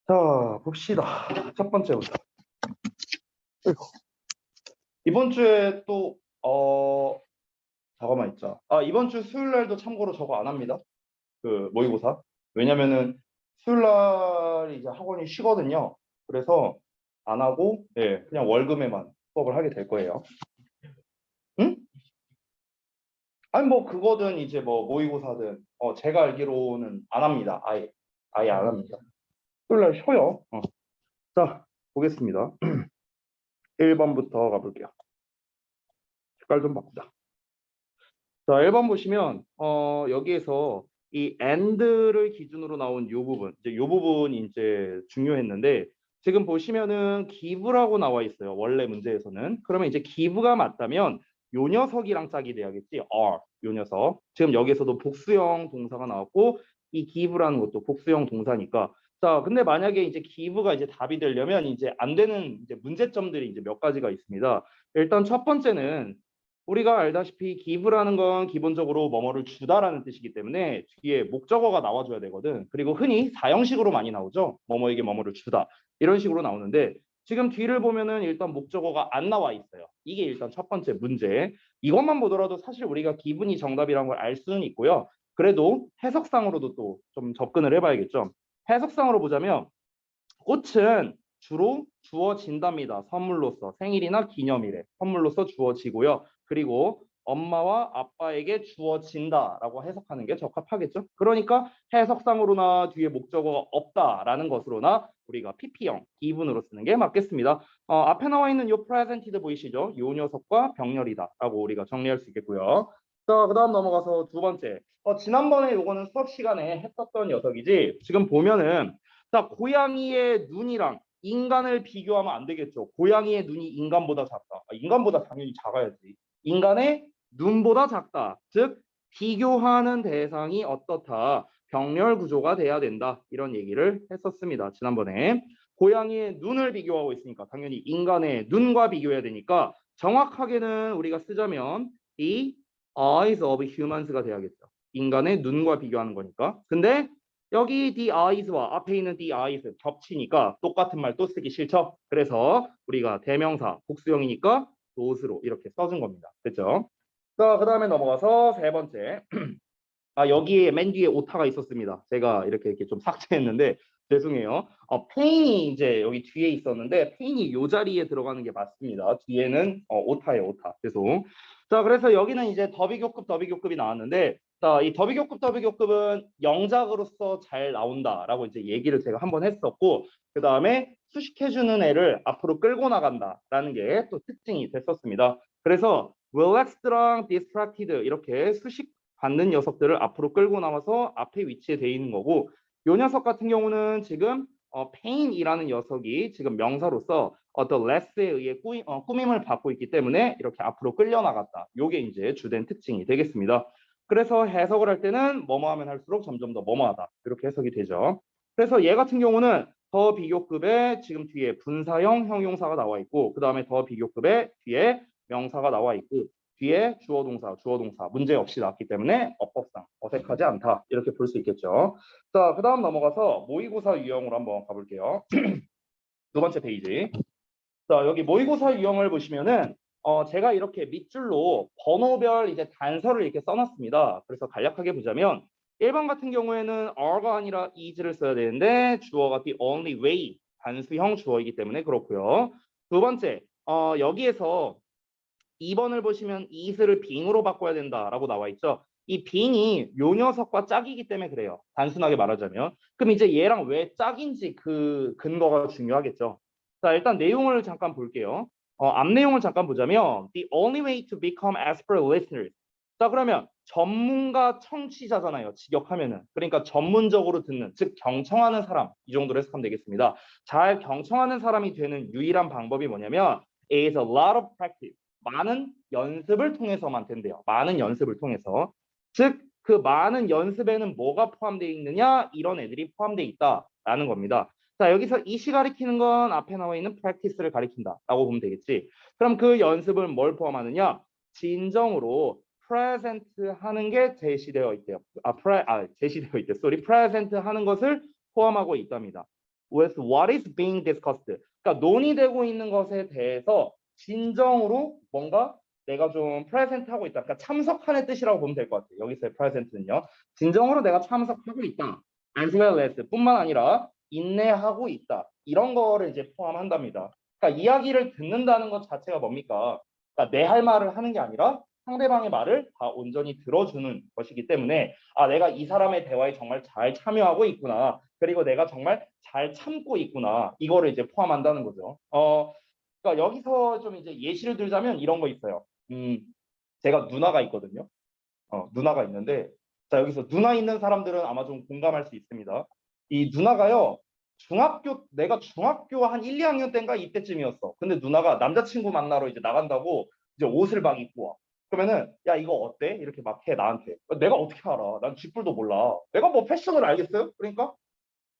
자, 봅시다. 첫 번째부터. 어이구. 이번 주에 또, 잠깐만 있자. 이번 주 수요일 날도 참고로 저거 안 합니다. 그 모의고사. 왜냐면은 수요일 날 이제 학원이 쉬거든요. 그래서 안 하고, 예, 그냥 월금에만 수업을 하게 될 거예요. 응? 아니, 뭐, 그거든, 이제 뭐, 모의고사든, 제가 알기로는 안 합니다. 아예 안 합니다. 수요일 날 쉬어요. 자, 보겠습니다. 1번부터 가볼게요. 색깔 좀 바꾸자. 자, 1번 보시면 여기에서 이 and를 기준으로 나온 요 부분, 이제 요 부분이 이제 중요했는데 지금 보시면은 give라고 나와 있어요. 원래 문제에서는. 그러면 이제 give가 맞다면 요 녀석이랑 짝이 돼야겠지. are 요 녀석. 지금 여기에서도 복수형 동사가 나왔고 이 give라는 것도 복수형 동사니까. 자, 근데 만약에 이제 give가 이제 답이 되려면 이제 안 되는 이제 문제점들이 이제 몇 가지가 있습니다. 일단 첫 번째는 우리가 알다시피 give라는 건 기본적으로 뭐뭐를 주다라는 뜻이기 때문에 뒤에 목적어가 나와줘야 되거든. 그리고 흔히 사형식으로 많이 나오죠. 뭐뭐에게 뭐뭐를 주다. 이런 식으로 나오는데 지금 뒤를 보면은 일단 목적어가 안 나와 있어요. 이게 일단 첫 번째 문제. 이것만 보더라도 사실 우리가 given이 정답이라는 걸 알 수는 있고요. 그래도 해석상으로도 또 좀 접근을 해봐야겠죠. 해석상으로 보자면 꽃은 주로 주어진답니다. 선물로서 생일이나 기념일에 선물로서 주어지고요. 그리고 엄마와 아빠에게 주어진다라고 해석하는 게 적합하겠죠. 그러니까 해석상으로나 뒤에 목적어가 없다라는 것으로나 우리가 PP형, 기분으로 쓰는 게 맞겠습니다. 앞에 나와 있는 요 presented 보이시죠? 요 녀석과 병렬이다라고 우리가 정리할 수 있겠고요. 자, 그다음 넘어가서 두 번째. 지난번에 요거는 수업 시간에 했었던 녀석이지. 지금 보면은 자, 고양이의 눈이랑 인간을 비교하면 안 되겠죠. 고양이의 눈이 인간보다 작다. 인간보다 당연히 작아야지. 인간의 눈보다 작다. 즉 비교하는 대상이 어떻다. 병렬 구조가 돼야 된다. 이런 얘기를 했었습니다. 지난번에. 고양이의 눈을 비교하고 있으니까 당연히 인간의 눈과 비교해야 되니까 정확하게는 우리가 쓰자면 the eyes of humans가 돼야겠죠. 인간의 눈과 비교하는 거니까. 근데 여기 the eyes와 앞에 있는 the eyes 겹치니까 똑같은 말 또 쓰기 싫죠? 그래서 우리가 대명사 복수형이니까 those로 이렇게 써준 겁니다. 됐죠? 자, 그 다음에 넘어가서 세 번째. 여기에 맨 뒤에 오타가 있었습니다. 제가 이렇게 좀 삭제했는데 죄송해요. 페인이 이제 여기 뒤에 있었는데 페인이 요 자리에 들어가는 게 맞습니다. 뒤에는 오타예요, 오타. 죄송. 자, 그래서 여기는 이제 더비교급이 나왔는데 자, 이 더비교급은 영작으로서 잘 나온다라고 이제 얘기를 제가 한번 했었고 그 다음에 수식해주는 애를 앞으로 끌고 나간다라는 게 또 특징이 됐었습니다. 그래서 relaxed랑 distracted 이렇게 수식 받는 녀석들을 앞으로 끌고 나와서 앞에 위치해 돼 있는 거고 요 녀석 같은 경우는 지금 pain이라는 녀석이 지금 명사로서 어떤 less에 의해 꾸밈을 받고 있기 때문에 이렇게 앞으로 끌려 나갔다. 요게 이제 주된 특징이 되겠습니다. 그래서 해석을 할 때는 뭐뭐 하면 할수록 점점 더 뭐뭐하다. 이렇게 해석이 되죠. 그래서 얘 같은 경우는 더 비교급에 지금 뒤에 분사형 형용사가 나와 있고 그 다음에 더 비교급에 뒤에 명사가 나와 있고 뒤에 주어 동사 문제 없이 나왔기 때문에 어법상 어색하지 않다 이렇게 볼 수 있겠죠. 자, 그다음 넘어가서 모의고사 유형으로 한번 가볼게요. 두 번째 페이지. 자, 여기 모의고사 유형을 보시면은 제가 이렇게 밑줄로 번호별 이제 단서를 이렇게 써놨습니다. 그래서 간략하게 보자면 1번 같은 경우에는 are가 아니라 is를 써야 되는데 주어가 the only way 단수형 주어이기 때문에 그렇고요. 두 번째 여기에서 2번을 보시면 is를 being으로 바꿔야 된다라고 나와 있죠. 이 being이 요 녀석과 짝이기 때문에 그래요. 단순하게 말하자면. 그럼 이제 얘랑 왜 짝인지 그 근거가 중요하겠죠. 자, 일단 내용을 잠깐 볼게요. 앞 내용을 잠깐 보자면 The only way to become expert listeners. 자, 그러면 전문가 청취자잖아요. 직역하면은. 그러니까 전문적으로 듣는, 즉 경청하는 사람 이 정도로 해석하면 되겠습니다. 잘 경청하는 사람이 되는 유일한 방법이 뭐냐면 is a lot of practice. 많은 연습을 통해서만 된대요. 많은 연습을 통해서. 즉, 그 많은 연습에는 뭐가 포함되어 있느냐? 이런 애들이 포함되어 있다라는 겁니다. 자, 여기서 이시 가리키는 건 앞에 나와 있는 practice를 가리킨다라고 보면 되겠지. 그럼 그 연습을 뭘 포함하느냐? 진정으로 present 하는 게 제시되어 있대요. 제시되어 있대요. present 하는 것을 포함하고 있답니다. with what is being discussed. 그러니까 논의되고 있는 것에 대해서 진정으로 뭔가 내가 좀 프레젠트하고 있다. 그러니까 참석하는 뜻이라고 보면 될 것 같아요. 여기서의 프레젠트는요. 진정으로 내가 참석하고 있다. as well as 뿐만 아니라 인내하고 있다. 이런 거를 이제 포함한답니다. 그러니까 이야기를 듣는다는 것 자체가 뭡니까? 그러니까 내 할 말을 하는 게 아니라 상대방의 말을 다 온전히 들어주는 것이기 때문에 아 내가 이 사람의 대화에 정말 잘 참여하고 있구나. 그리고 내가 정말 잘 참고 있구나. 이거를 이제 포함한다는 거죠. 그러니까 여기서 좀 이제 예시를 들자면 이런 거 있어요. 제가 누나가 있거든요. 누나가 있는데 자 여기서 누나 있는 사람들은 아마 좀 공감할 수 있습니다. 이 누나가요. 내가 중학교 한 1, 2학년 때인가 이때쯤이었어. 근데 누나가 남자친구 만나러 이제 나간다고 이제 옷을 막 입고 와. 그러면은 야 이거 어때? 이렇게 막 해 나한테. 내가 어떻게 알아? 난 쥐뿔도 몰라. 내가 뭐 패션을 알겠어요? 그러니까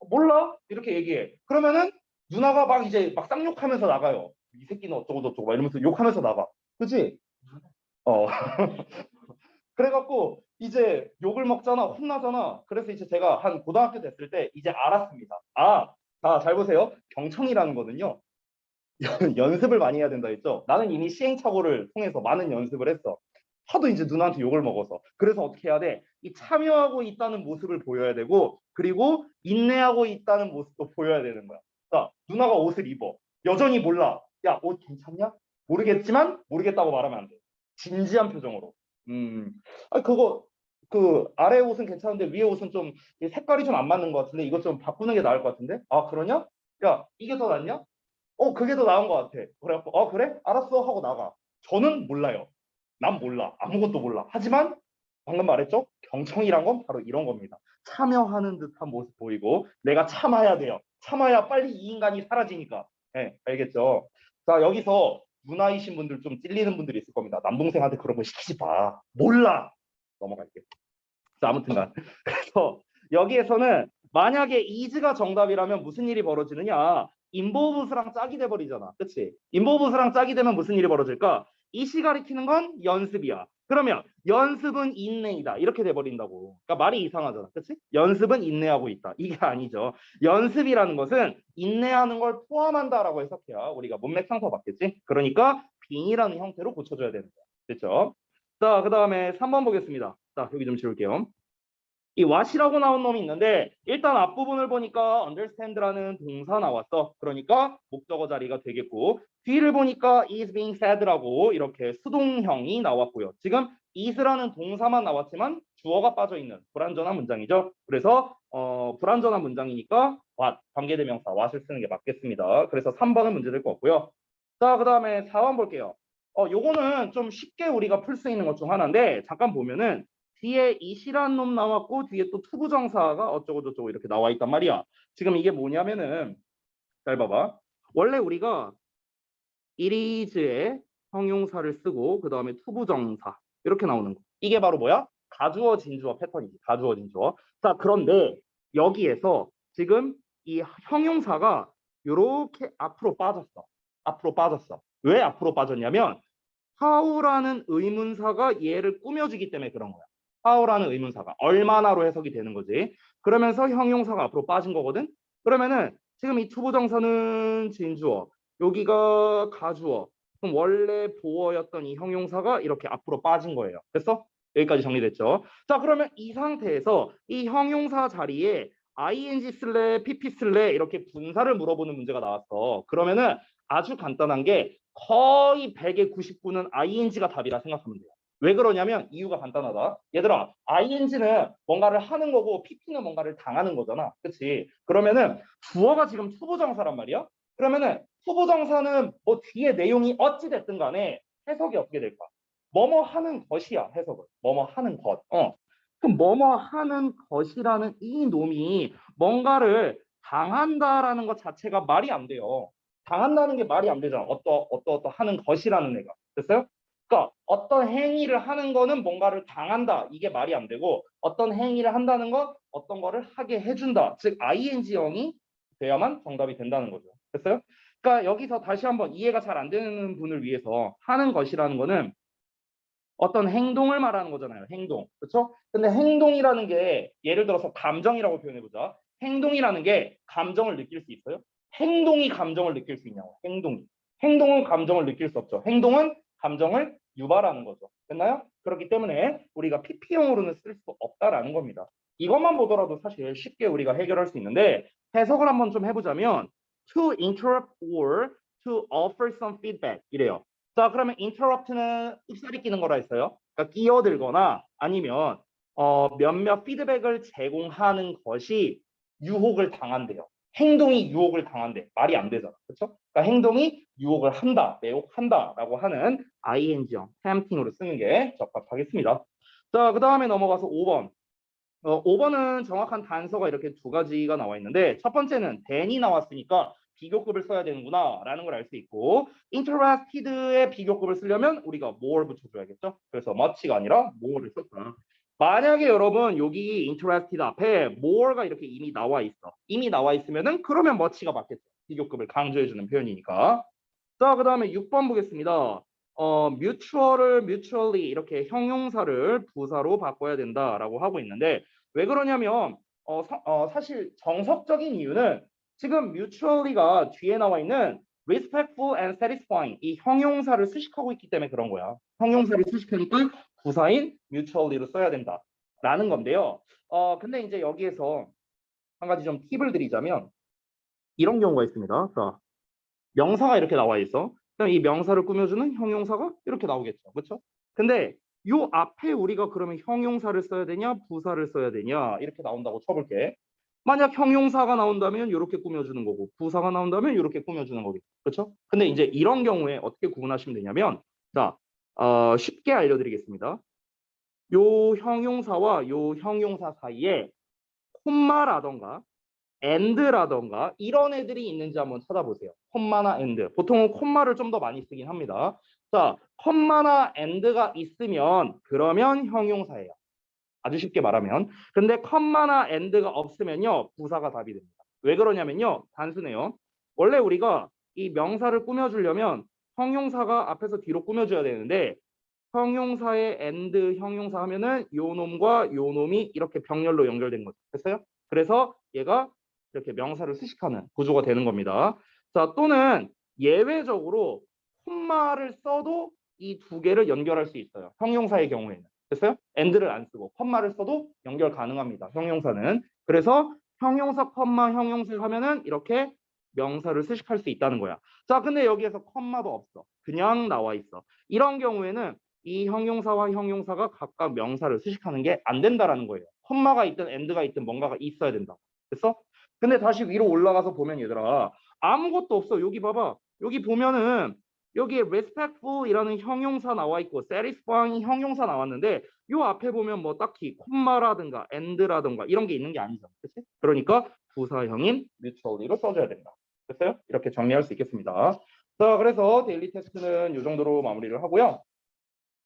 몰라 이렇게 얘기해. 그러면은 누나가 막 이제 막 쌍욕하면서 나가요. 이 새끼는 어쩌고 저쩌고 막 이러면서 욕하면서 나가. 그치? 어. 그래갖고 이제 욕을 먹잖아, 혼나잖아. 그래서 이제 제가 한 고등학교 됐을 때 이제 알았습니다. 잘 보세요. 경청이라는 거는요. 연습을 많이 해야 된다 했죠. 나는 이미 시행착오를 통해서 많은 연습을 했어. 하도 이제 누나한테 욕을 먹어서. 그래서 어떻게 해야 돼? 이 참여하고 있다는 모습을 보여야 되고, 그리고 인내하고 있다는 모습도 보여야 되는 거야. 자, 누나가 옷을 입어. 여전히 몰라. 야, 옷 괜찮냐? 모르겠지만 모르겠다고 말하면 안 돼. 진지한 표정으로. 그거 그 아래 옷은 괜찮은데 위에 옷은 좀 색깔이 좀 안 맞는 것 같은데 이것 좀 바꾸는 게 나을 것 같은데? 아, 그러냐? 야, 이게 더 낫냐? 그게 더 나은 것 같아. 그래갖고, 그래? 알았어. 하고 나가. 저는 몰라요. 난 몰라. 아무것도 몰라. 하지만, 방금 말했죠? 경청이란 건 바로 이런 겁니다. 참여하는 듯한 모습 보이고, 내가 참아야 돼요. 참아야 빨리 이 인간이 사라지니까. 네, 알겠죠? 자, 여기서 누나이신 분들 좀 찔리는 분들이 있을 겁니다. 남동생한테 그런 거 시키지 마. 몰라. 넘어갈게요. 자, 아무튼간. 그래서 여기에서는 만약에 is가 정답이라면 무슨 일이 벌어지느냐? 인보브스랑 짝이 돼버리잖아. 그치? 인보브스랑 짝이 되면 무슨 일이 벌어질까? 이시 가리키는 건 연습이야. 그러면 연습은 인내이다. 이렇게 돼버린다고. 그러니까 말이 이상하잖아. 그치? 연습은 인내하고 있다. 이게 아니죠. 연습이라는 것은 인내하는 걸 포함한다라고 해석해야 우리가 문맥 상서 받겠지? 그러니까 빙이라는 형태로 고쳐줘야 되는 거야. 됐죠? 자, 그 다음에 3번 보겠습니다. 자, 여기 좀 지울게요. 이 what이라고 나온 놈이 있는데 일단 앞부분을 보니까 understand라는 동사 나왔어. 그러니까 목적어 자리가 되겠고 뒤를 보니까 is being said라고 이렇게 수동형이 나왔고요. 지금 is라는 동사만 나왔지만 주어가 빠져있는 불완전한 문장이죠. 그래서 불완전한 문장이니까 what, 관계대명사 what을 쓰는 게 맞겠습니다. 그래서 3번은 문제될 것 같고요. 자, 그 다음에 4번 볼게요. 요거는 좀 쉽게 우리가 풀 수 있는 것 중 하나인데 잠깐 보면은 뒤에 이시란 놈 나왔고 뒤에 또 투부정사가 어쩌고 저쩌고 이렇게 나와 있단 말이야. 지금 이게 뭐냐면은 잘 봐봐. 원래 우리가 it is의 형용사를 쓰고 그 다음에 투부정사 이렇게 나오는 거. 이게 바로 뭐야? 가주어 진주어 패턴이지. 가주어 진주어. 자, 그런데 여기에서 지금 이 형용사가 이렇게 앞으로 빠졌어. 앞으로 빠졌어. 왜 앞으로 빠졌냐면 how라는 의문사가 얘를 꾸며주기 때문에 그런 거야. how라는 의문사가 얼마나로 해석이 되는 거지. 그러면서 형용사가 앞으로 빠진 거거든. 그러면은 지금 이 투부정사는 진주어, 여기가 가주어. 그럼 원래 보어였던 이 형용사가 이렇게 앞으로 빠진 거예요. 됐어? 여기까지 정리됐죠? 자, 그러면 이 상태에서 이 형용사 자리에 ing 쓸래, pp 쓸래 이렇게 분사를 물어보는 문제가 나왔어. 그러면은 아주 간단한 게 거의 100의 99는 ing가 답이라 생각하면 돼요. 왜 그러냐면 이유가 간단하다. 얘들아, ing는 뭔가를 하는 거고 pp는 뭔가를 당하는 거잖아. 그치? 그러면은 주어가 지금 투부정사란 말이야. 그러면은 투부정사는 뭐 뒤에 내용이 어찌 됐든 간에 해석이 어떻게 될까? 뭐뭐 하는 것이야, 해석은. 뭐뭐 하는 것. 그럼 뭐뭐 하는 것이라는 이 놈이 뭔가를 당한다라는 것 자체가 말이 안 돼요. 당한다는 게 말이 안 되잖아. 어떠 하는 것이라는 애가. 됐어요? 그러니까 어떤 행위를 하는 거는 뭔가를 당한다. 이게 말이 안 되고 어떤 행위를 한다는 건 어떤 거를 하게 해준다. 즉 ing형이 돼야만 정답이 된다는 거죠. 됐어요? 그러니까 여기서 다시 한번 이해가 잘 안 되는 분을 위해서 하는 것이라는 거는 어떤 행동을 말하는 거잖아요. 행동. 그렇죠? 근데 행동이라는 게 예를 들어서 감정이라고 표현해 보자. 행동이라는 게 감정을 느낄 수 있어요? 행동이 감정을 느낄 수 있냐고. 행동이. 행동은 감정을 느낄 수 없죠. 행동은 감정을 유발하는 거죠. 됐나요? 그렇기 때문에 우리가 PP형으로는 쓸 수 없다라는 겁니다. 이것만 보더라도 사실 쉽게 우리가 해결할 수 있는데 해석을 한번 좀 해보자면 to interrupt or to offer some feedback 이래요. 자, 그러면 interrupt는 흡사리 끼는 거라 했어요. 그러니까 끼어들거나 아니면 몇몇 피드백을 제공하는 것이 유혹을 당한대요. 행동이 유혹을 당한대. 말이 안 되잖아. 그렇죠? 그러니까 행동이 유혹을 한다, 매혹한다라고 하는 ing형, tempting으로 쓰는 게 적합하겠습니다. 자, 그 다음에 넘어가서 5번. 5번은 정확한 단서가 이렇게 두 가지가 나와 있는데 첫 번째는 than이 나왔으니까 비교급을 써야 되는구나 라는 걸 알 수 있고 interested의 비교급을 쓰려면 우리가 more 붙여줘야겠죠. 그래서 much가 아니라 more를 썼다. 만약에 여러분 여기 interested 앞에 more가 이렇게 이미 나와 있어. 이미 나와 있으면은 그러면 much가 맞겠죠. 비교급을 강조해주는 표현이니까. 자, 그 다음에 6번 보겠습니다. mutually 이렇게 형용사를 부사로 바꿔야 된다라고 하고 있는데 왜 그러냐면 사실 정석적인 이유는 지금 mutually가 뒤에 나와 있는 respectful and satisfying 이 형용사를 수식하고 있기 때문에 그런 거야. 형용사를 수식하니까 부사인 mutually로 써야 된다라는 건데요. 근데 이제 여기에서 한 가지 좀 팁을 드리자면 이런 경우가 있습니다. 자, 명사가 이렇게 나와 있어. 그럼 이 명사를 꾸며주는 형용사가 이렇게 나오겠죠. 그렇죠? 근데 요 앞에 우리가 그러면 형용사를 써야 되냐, 부사를 써야 되냐 이렇게 나온다고 쳐볼게. 만약 형용사가 나온다면 이렇게 꾸며주는 거고 부사가 나온다면 이렇게 꾸며주는 거겠죠. 그렇죠? 근데 이제 이런 경우에 어떻게 구분하시면 되냐면 자, 쉽게 알려드리겠습니다. 요 형용사와 요 형용사 사이에 콤마라던가 and라던가 이런 애들이 있는지 한번 찾아보세요. 콤마나 and. 보통은 콤마를 좀 더 많이 쓰긴 합니다. 자, 콤마나 and가 있으면 그러면 형용사예요. 아주 쉽게 말하면. 근데 콤마나 and가 없으면요. 부사가 답이 됩니다. 왜 그러냐면요. 단순해요. 원래 우리가 이 명사를 꾸며주려면 형용사가 앞에서 뒤로 꾸며줘야 되는데 형용사의 and 형용사 하면은 요 놈과 요 놈이 이렇게 병렬로 연결된 거죠. 됐어요? 그래서 얘가 이렇게 명사를 수식하는 구조가 되는 겁니다. 자, 또는 예외적으로 콤마를 써도 이 두 개를 연결할 수 있어요. 형용사의 경우에는. 됐어요? and를 안 쓰고 콤마를 써도 연결 가능합니다. 형용사는. 그래서 형용사 콤마 형용사 하면은 이렇게 명사를 수식할 수 있다는 거야. 자, 근데 여기에서 콤마도 없어. 그냥 나와 있어. 이런 경우에는 이 형용사와 형용사가 각각 명사를 수식하는 게 안 된다라는 거예요. 콤마가 있든 and가 있든 뭔가가 있어야 된다. 됐어? 근데 다시 위로 올라가서 보면 얘들아 아무것도 없어. 여기 봐봐. 여기 보면은 여기에 respectful이라는 형용사 나와 있고 satisfying 형용사 나왔는데 요 앞에 보면 뭐 딱히 콤마라든가 and라든가 이런 게 있는 게 아니죠. 그치? 그러니까 부사형인 mutually로 써줘야 된다. 됐어요? 이렇게 정리할 수 있겠습니다. 자, 그래서 데일리 테스트는 이 정도로 마무리를 하고요.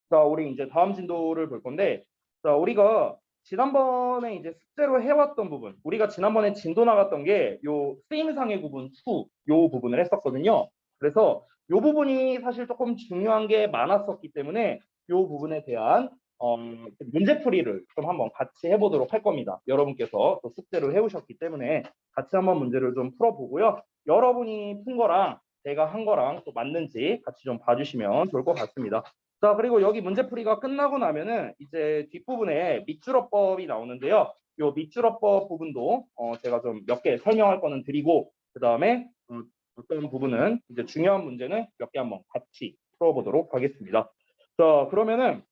자, 우리 이제 다음 진도를 볼 건데, 자, 우리가 지난번에 이제 숙제로 해왔던 부분, 우리가 지난번에 진도 나갔던 게 요 쓰임상의 구분 2, 요 부분을 했었거든요. 그래서 요 부분이 사실 조금 중요한 게 많았었기 때문에 요 부분에 대한 문제풀이를 좀 한번 같이 해보도록 할 겁니다. 여러분께서 또 숙제를 해오셨기 때문에 같이 한번 문제를 좀 풀어보고요. 여러분이 푼 거랑 제가 한 거랑 또 맞는지 같이 좀 봐주시면 좋을 것 같습니다. 자, 그리고 여기 문제풀이가 끝나고 나면은 이제 뒷부분에 밑줄어법이 나오는데요. 요 밑줄어법 부분도 제가 좀 몇 개 설명할 거는 드리고 그다음에 어떤 부분은 이제 중요한 문제는 몇 개 한번 같이 풀어보도록 하겠습니다. 자, 그러면은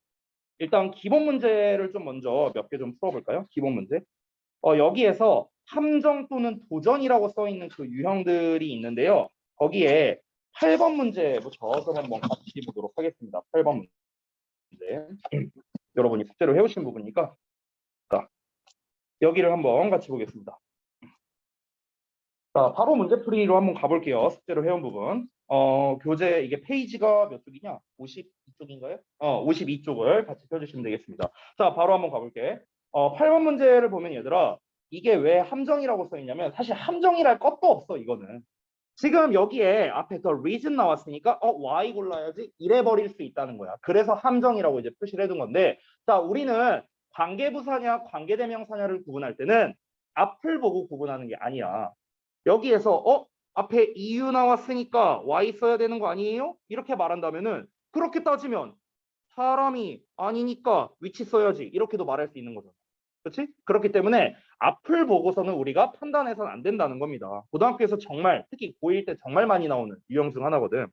일단 기본 문제를 좀 먼저 몇 개 좀 풀어볼까요? 기본 문제. 여기에서 함정 또는 도전이라고 써 있는 그 유형들이 있는데요. 거기에 8번 문제부터 좀 한번 같이 보도록 하겠습니다. 8번 문제. 여러분이 숙제로 해오신 부분이니까 자, 여기를 한번 같이 보겠습니다. 자, 바로 문제풀이로 한번 가볼게요. 숙제로 해온 부분. 교재 이게 페이지가 몇 쪽이냐? 52쪽인가요? 52쪽을 같이 펴주시면 되겠습니다. 자, 바로 한번 가볼게. 8번 문제를 보면 얘들아, 이게 왜 함정이라고 써 있냐면 사실 함정이랄 것도 없어, 이거는. 지금 여기에 앞에 더 reason 나왔으니까 why 골라야지 이래 버릴 수 있다는 거야. 그래서 함정이라고 이제 표시를 해둔 건데 자, 우리는 관계부사냐 관계대명사냐를 구분할 때는 앞을 보고 구분하는 게 아니야. 여기에서 앞에 EU 나왔으니까 Y 써야 되는 거 아니에요? 이렇게 말한다면은 그렇게 따지면 사람이 아니니까 위치 써야지 이렇게도 말할 수 있는 거죠. 그렇지? 그렇기 때문에 앞을 보고서는 우리가 판단해서는 안 된다는 겁니다. 고등학교에서 정말 특히 고1 때 정말 많이 나오는 유형 중 하나거든.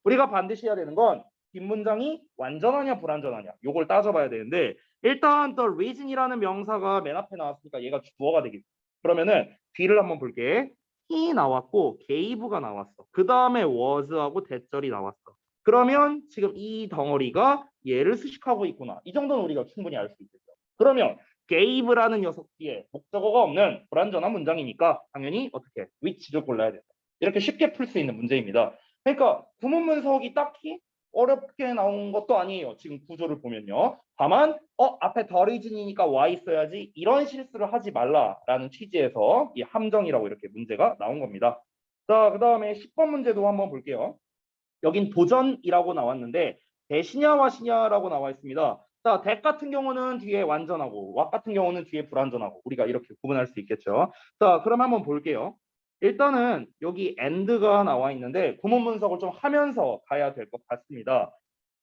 우리가 반드시 해야 되는 건 뒷문장이 완전하냐 불완전하냐 요걸 따져봐야 되는데 일단 the reason이라는 명사가 맨 앞에 나왔으니까 얘가 주어가 되겠지. 그러면은 뒤를 한번 볼게. he 나왔고 gave가 나왔어. 그 다음에 was하고 대절이 나왔어. 그러면 지금 이 덩어리가 얘를 수식하고 있구나. 이 정도는 우리가 충분히 알 수 있겠죠. 그러면 gave라는 녀석 뒤에 목적어가 없는 불완전한 문장이니까 당연히 어떻게 which를 골라야 된다. 이렇게 쉽게 풀 수 있는 문제입니다. 그러니까 구문문석이 딱히 어렵게 나온 것도 아니에요. 지금 구조를 보면요. 다만 앞에 더 리즌이니까 y 써야지 이런 실수를 하지 말라라는 취지에서 이 함정이라고 이렇게 문제가 나온 겁니다. 자, 그 다음에 10번 문제도 한번 볼게요. 여긴 도전이라고 나왔는데 대시냐 와시냐라고 나와 있습니다. 자, 대 같은 경우는 뒤에 완전하고 왁 같은 경우는 뒤에 불완전하고 우리가 이렇게 구분할 수 있겠죠. 자, 그럼 한번 볼게요. 일단은 여기 and가 나와 있는데 구문 분석을 좀 하면서 가야 될 것 같습니다.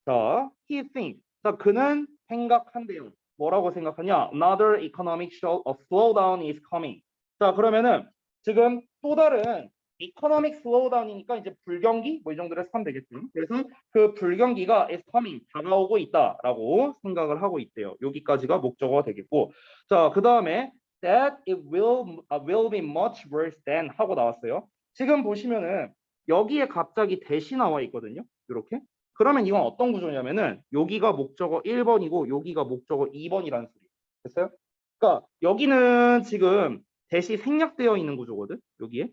자, he thinks. 자, 그는 생각한대요. 뭐라고 생각하냐? Another economic slowdown is coming. 자, 그러면은 지금 또 다른 economic slowdown이니까 이제 불경기 뭐 이 정도로 해서 하면 되겠지. 그래서 그 불경기가 is coming 다가오고 있다라고 생각을 하고 있대요. 여기까지가 목적어가 되겠고, 자, 그 다음에 that it will be much worse than 하고 나왔어요. 지금 보시면은 여기에 갑자기 대시 나와 있거든요. 이렇게. 그러면 이건 어떤 구조냐면은 여기가 목적어 1번이고 여기가 목적어 2번이라는 소리. 됐어요? 그러니까 여기는 지금 대시 생략되어 있는 구조거든. 여기에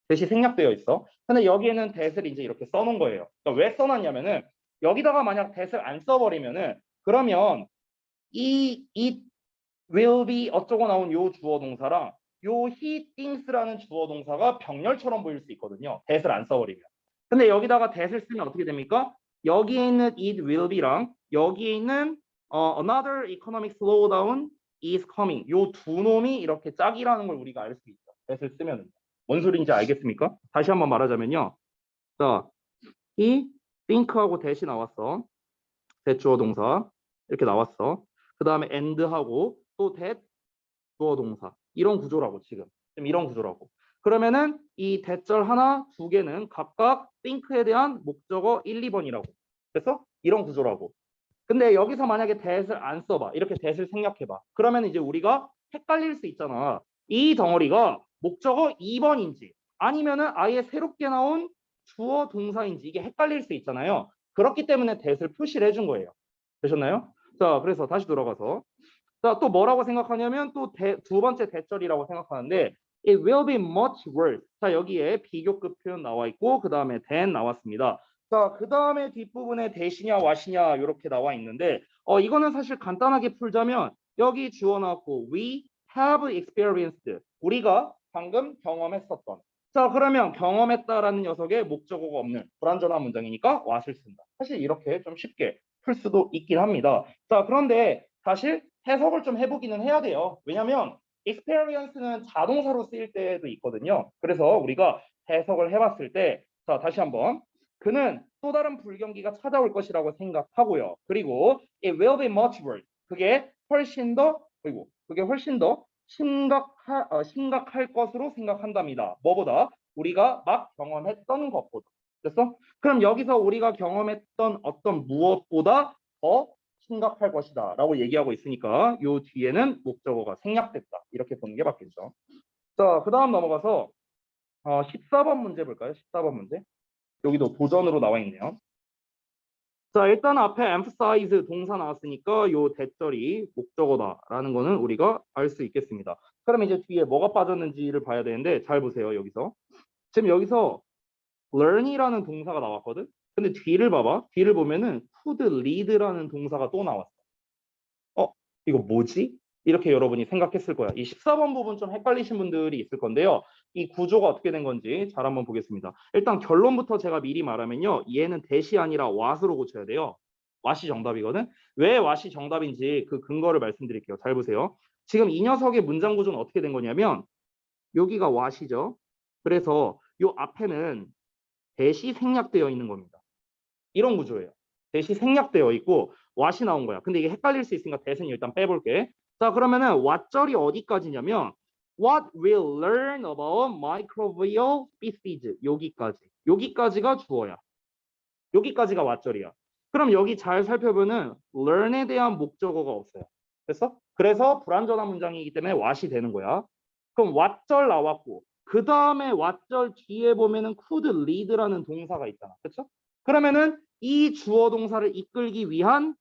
대시 생략되어 있어. 근데 여기에는 대시를 이제 이렇게 써놓은 거예요. 그러니까 왜 써놨냐면은 여기다가 만약 대시를 안 써버리면은 그러면 이 will be 어쩌고 나온 요 주어 동사랑 요 he things라는 주어 동사가 병렬처럼 보일 수 있거든요. 대시를 안 써버리면. 근데 여기다가 대시를 쓰면 어떻게 됩니까? 여기에 있는 it will be랑 여기에 있는 another economic slowdown is coming 요 두 놈이 이렇게 짝이라는 걸 우리가 알 수 있어. 대시를 쓰면 뭔 소리인지 알겠습니까? 다시 한번 말하자면요. 자, he think하고 대시 나왔어. 대주어 동사 이렇게 나왔어. 그 다음에 and하고 또 that 주어 동사 이런 구조라고 지금 이런 구조라고. 그러면은 이 대절 하나 두 개는 각각 think에 대한 목적어 1, 2번이라고. 그래서 이런 구조라고. 근데 여기서 만약에 that을 안 써봐. 이렇게 that을 생략해봐. 그러면 이제 우리가 헷갈릴 수 있잖아. 이 덩어리가 목적어 2번인지 아니면은 아예 새롭게 나온 주어 동사인지 이게 헷갈릴 수 있잖아요. 그렇기 때문에 that을 표시를 해준 거예요. 되셨나요? 자, 그래서 다시 돌아가서 자, 또 뭐라고 생각하냐면 또 두 번째 대절이라고 생각하는데 it will be much worse. 자, 여기에 비교급 표현 나와 있고 그 다음에 than 나왔습니다. 자, 그 다음에 뒷부분에 대시냐 와시냐 이렇게 나와 있는데 이거는 사실 간단하게 풀자면 여기 주어 나왔고 we have experienced. 우리가 방금 경험했었던. 자, 그러면 경험했다라는 녀석의 목적어가 없는 불완전한 문장이니까 what을 쓴다. 사실 이렇게 좀 쉽게 풀 수도 있긴 합니다. 자, 그런데 사실 해석을 좀 해보기는 해야 돼요. 왜냐하면 experience는 자동사로 쓰일 때도 있거든요. 그래서 우리가 해석을 해봤을 때, 자, 다시 한번 그는 또 다른 불경기가 찾아올 것이라고 생각하고요. 그리고 it will be much worse. 그게 훨씬 더 그리고 그게 훨씬 더 심각할 것으로 생각한답니다. 뭐보다 우리가 막 경험했던 것보다. 됐어? 그럼 여기서 우리가 경험했던 어떤 무엇보다 더 심각할 것이다 라고 얘기하고 있으니까 요 뒤에는 목적어가 생략됐다 이렇게 보는 게 맞겠죠. 자, 그 다음 넘어가서 14번 문제 볼까요? 14번 문제. 여기도 도전으로 나와 있네요. 자, 일단 앞에 emphasize 동사 나왔으니까 요 대절이 목적어다라는 거는 우리가 알 수 있겠습니다. 그럼 이제 뒤에 뭐가 빠졌는지를 봐야 되는데 잘 보세요. 여기서 지금 여기서 learn이라는 동사가 나왔거든. 근데 뒤를 봐봐. 뒤를 보면은 could lead라는 동사가 또 나왔어. 이거 뭐지? 이렇게 여러분이 생각했을 거야. 이 14번 부분 좀 헷갈리신 분들이 있을 건데요. 이 구조가 어떻게 된 건지 잘 한번 보겠습니다. 일단 결론부터 제가 미리 말하면요. 얘는 대시 아니라 what으로 고쳐야 돼요. what이 정답이거든. 왜 what이 정답인지 그 근거를 말씀드릴게요. 잘 보세요. 지금 이 녀석의 문장 구조는 어떻게 된 거냐면 여기가 what이죠. 그래서 요 앞에는 that이 생략되어 있는 겁니다. 이런 구조예요. that이 생략되어 있고 what이 나온 거야. 근데 이게 헷갈릴 수 있으니까 that은 일단 빼볼게. 자, 그러면은 what절이 어디까지냐면 What we'll learn about microbial species 여기까지가 주어야. 여기까지가 what절이야. 그럼 여기 잘 살펴보면 learn에 대한 목적어가 없어요. 됐어? 그래서 불완전한 문장이기 때문에 what이 되는 거야. 그럼 what절 나왔고 그 다음에 what절 뒤에 보면은 could lead라는 동사가 있잖아. 그렇죠? 그러면은 이 주어 동사를 이끌기 위한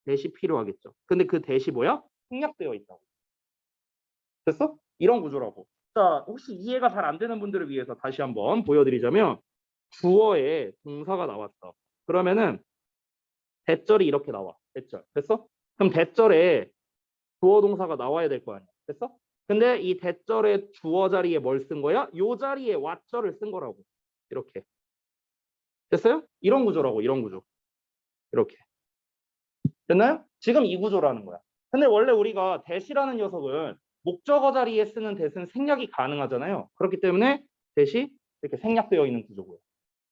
that이 필요하겠죠. 근데 그 that이 뭐야? 생략되어 있다고. 됐어? 이런 구조라고. 자, 혹시 이해가 잘 안 되는 분들을 위해서 다시 한번 보여드리자면 주어에 동사가 나왔어. 그러면은 대절이 이렇게 나와. 대절. 됐어? 그럼 대절에 주어 동사가 나와야 될 거 아니야. 됐어? 근데 이 대절의 주어 자리에 뭘 쓴 거야? 요 자리에 what절을 쓴 거라고. 이렇게. 됐어요? 이런 구조라고. 이런 구조. 이렇게. 됐나요? 지금 이 구조라는 거야. 근데 원래 우리가 that이라는 녀석은 목적어 자리에 쓰는 that은 생략이 가능하잖아요. 그렇기 때문에 that이 이렇게 생략되어 있는 구조고요.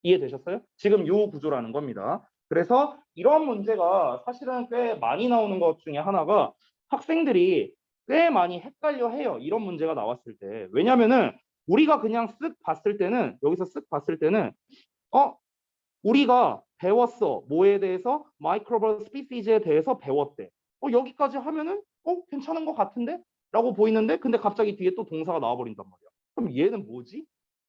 이해되셨어요? 지금 이 구조라는 겁니다. 그래서 이런 문제가 사실은 꽤 많이 나오는 것 중에 하나가 학생들이 꽤 많이 헷갈려 해요. 이런 문제가 나왔을 때. 왜냐면은 우리가 그냥 쓱 봤을 때는 여기서 쓱 봤을 때는 우리가 배웠어. 뭐에 대해서? 마이크로벌 스피시즈에 대해서 배웠대. 여기까지 하면은 괜찮은 것 같은데? 라고 보이는데 근데 갑자기 뒤에 또 동사가 나와버린단 말이야. 그럼 얘는 뭐지?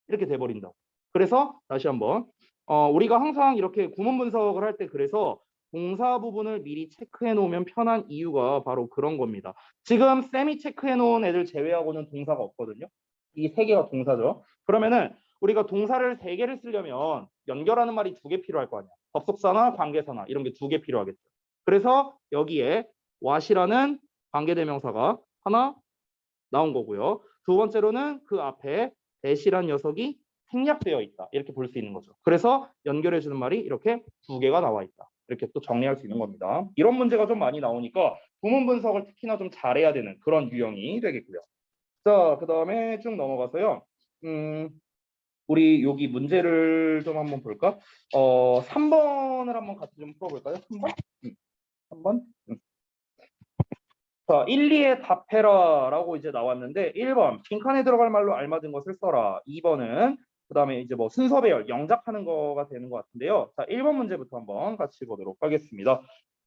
이렇게 돼버린다. 그래서 다시 한번 우리가 항상 이렇게 구문 분석을 할 때 그래서 동사 부분을 미리 체크해 놓으면 편한 이유가 바로 그런 겁니다. 지금 쌤이 체크해 놓은 애들 제외하고는 동사가 없거든요. 이 세 개가 동사죠. 그러면은 우리가 동사를 세 개를 쓰려면 연결하는 말이 두 개 필요할 거 아니야. 접속사나 관계사나 이런 게 두 개 필요하겠죠. 그래서 여기에 what이라는 관계대명사가 하나 나온 거고요. 두 번째로는 그 앞에 that이란 녀석이 생략되어 있다. 이렇게 볼 수 있는 거죠. 그래서 연결해주는 말이 이렇게 두 개가 나와 있다. 이렇게 또 정리할 수 있는 겁니다. 이런 문제가 좀 많이 나오니까 구문 분석을 특히나 좀 잘해야 되는 그런 유형이 되겠고요. 자, 그 다음에 쭉 넘어가서요. 우리 여기 문제를 좀 한번 볼까? 3번을 한번 같이 좀 풀어볼까요? 3번? 3번? 자, 1, 2에 답해라라고 이제 나왔는데 1번 빈칸에 들어갈 말로 알맞은 것을 써라. 2번은 그다음에 이제 뭐 순서 배열, 영작하는 거가 되는 것 같은데요. 자, 1번 문제부터 한번 같이 보도록 하겠습니다.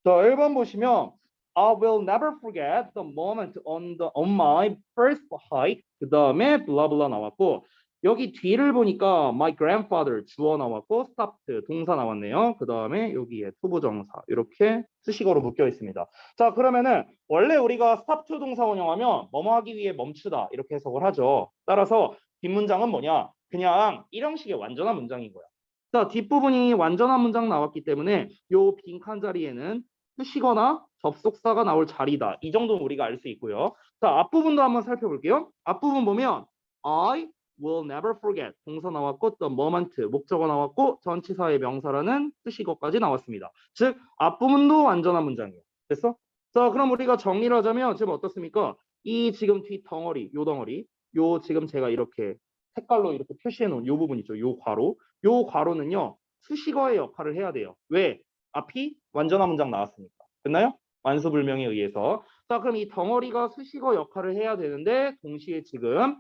자, 1번 보시면 I will never forget the moment on my first hike. 그다음에 블라블라 나왔고 여기 뒤를 보니까 my grandfather 주어 나왔고 stopped 동사 나왔네요. 그다음에 여기에 투부정사 이렇게 수식어로 묶여 있습니다. 자, 그러면은 원래 우리가 stop to 동사 원형하면 뭐뭐 하기 위해 멈추다 이렇게 해석을 하죠. 따라서 뒷문장은 뭐냐? 그냥 이 형식의 완전한 문장인 거야. 자, 뒷부분이 완전한 문장 나왔기 때문에 요 빈칸 자리에는 수식어나 접속사가 나올 자리다. 이 정도는 우리가 알 수 있고요. 자, 앞부분도 한번 살펴볼게요. 앞부분 보면 I will never forget 동사 나왔고 the moment 목적어 나왔고 전치사의 명사라는 수식어까지 나왔습니다. 즉 앞부분도 완전한 문장이에요. 됐어? 자, 그럼 우리가 정리를 하자면 지금 어떻습니까? 이 지금 뒷 덩어리, 요 덩어리, 요 지금 제가 이렇게 색깔로 이렇게 표시해 놓은 요 부분 있죠. 요 괄호. 요 괄호는요. 수식어의 역할을 해야 돼요. 왜? 앞이 완전한 문장 나왔으니까. 됐나요? 완수불명에 의해서. 자, 그럼 이 덩어리가 수식어 역할을 해야 되는데 동시에 지금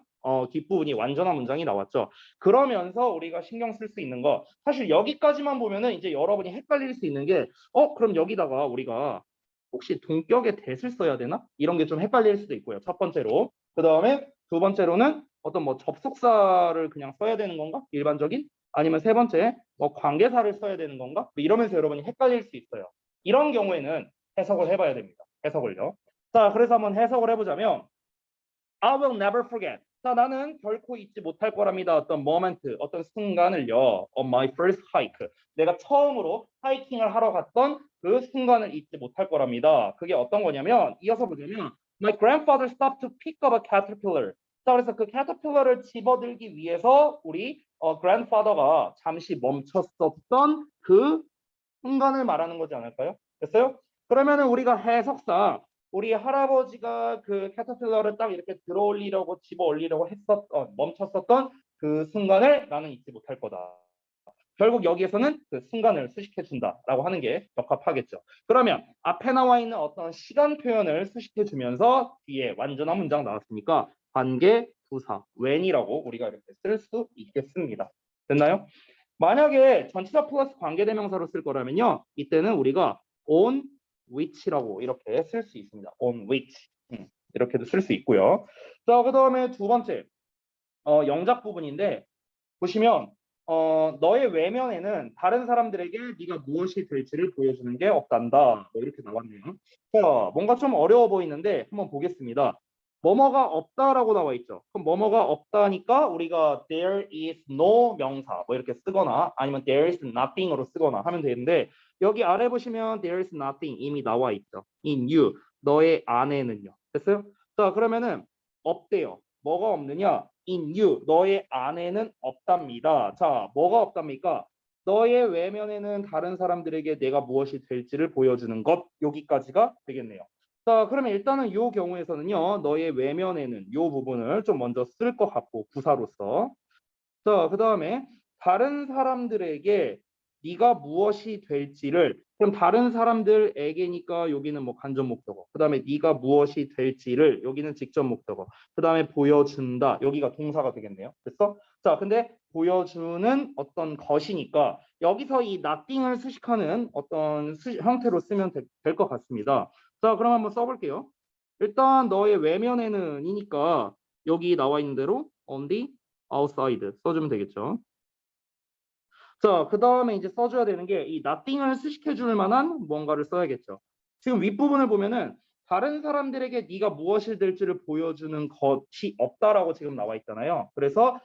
뒷부분이 완전한 문장이 나왔죠. 그러면서 우리가 신경 쓸 수 있는 거 사실 여기까지만 보면은 이제 여러분이 헷갈릴 수 있는 게 그럼 여기다가 우리가 혹시 동격의 that을 써야 되나? 이런 게 좀 헷갈릴 수도 있고요. 첫 번째로. 그 다음에 두 번째로는 어떤 뭐 접속사를 그냥 써야 되는 건가? 일반적인? 아니면 세 번째 뭐 관계사를 써야 되는 건가? 이러면서 여러분이 헷갈릴 수 있어요. 이런 경우에는 해석을 해봐야 됩니다. 해석을요. 자, 그래서 한번 해석을 해보자면 I will never forget. 자, 나는 결코 잊지 못할 거랍니다. 어떤 moment, 어떤 순간을요. On my first hike. 내가 처음으로 하이킹을 하러 갔던 그 순간을 잊지 못할 거랍니다. 그게 어떤 거냐면 이어서 보자면 My grandfather stopped to pick up a caterpillar. 자, 그래서 그 caterpillar를 집어들기 위해서 우리 grandfather가 잠시 멈췄었던 그 순간을 말하는 거지 않을까요? 됐어요? 그러면은 우리가 해석상 우리 할아버지가 그 캐터필러를 딱 이렇게 들어 올리려고 집어 올리려고 멈췄었던 그 순간을 나는 잊지 못할 거다. 결국 여기에서는 그 순간을 수식해 준다라고 하는 게 적합하겠죠. 그러면 앞에 나와 있는 어떤 시간 표현을 수식해 주면서 뒤에 완전한 문장 나왔으니까 관계 부사 when이라고 우리가 이렇게 쓸 수 있겠습니다. 됐나요? 만약에 전치사 플러스 관계대명사로 쓸 거라면요. 이때는 우리가 on which라고 이렇게 쓸 수 있습니다. on which. 이렇게도 쓸 수 있고요. 자, 그다음에 두 번째 영작 부분인데 보시면 너의 외면에는 다른 사람들에게 네가 무엇이 될지를 보여주는 게 없단다. 뭐 이렇게 나왔네요. 자, 뭔가 좀 어려워 보이는데 한번 보겠습니다. 뭐뭐가 없다라고 나와 있죠. 그럼 뭐뭐가 없다니까 우리가 there is no 명사 뭐 이렇게 쓰거나 아니면 there is nothing으로 쓰거나 하면 되는데 여기 아래 보시면 there is nothing 이미 나와 있죠. in you 너의 안에는요. 됐어요? 자, 그러면은 없대요. 뭐가 없느냐? in you 너의 안에는 없답니다. 자, 뭐가 없답니까? 너의 외면에는 다른 사람들에게 내가 무엇이 될지를 보여주는 것 여기까지가 되겠네요. 자, 그러면 일단은 이 경우에서는요, 너의 외면에는 이 부분을 좀 먼저 쓸 것 같고 부사로서. 자, 그 다음에 다른 사람들에게 네가 무엇이 될지를 그럼 다른 사람들에게니까 여기는 뭐 간접 목적어. 그 다음에 네가 무엇이 될지를 여기는 직접 목적어. 그 다음에 보여준다. 여기가 동사가 되겠네요. 됐어? 자, 근데 보여주는 어떤 것이니까 여기서 이 nothing을 수식하는 어떤 형태로 쓰면 될 것 같습니다. 자, 그럼 한번 써볼게요. 일단 너의 외면에는 이니까 여기 나와 있는 대로 on the outside 써주면 되겠죠. 자, 그 다음에 이제 써줘야 되는 게 이 nothing을 수식해 줄 만한 뭔가를 써야겠죠. 지금 윗부분을 보면은 다른 사람들에게 네가 무엇이 될지를 보여주는 것이 없다라고 지금 나와 있잖아요. 그래서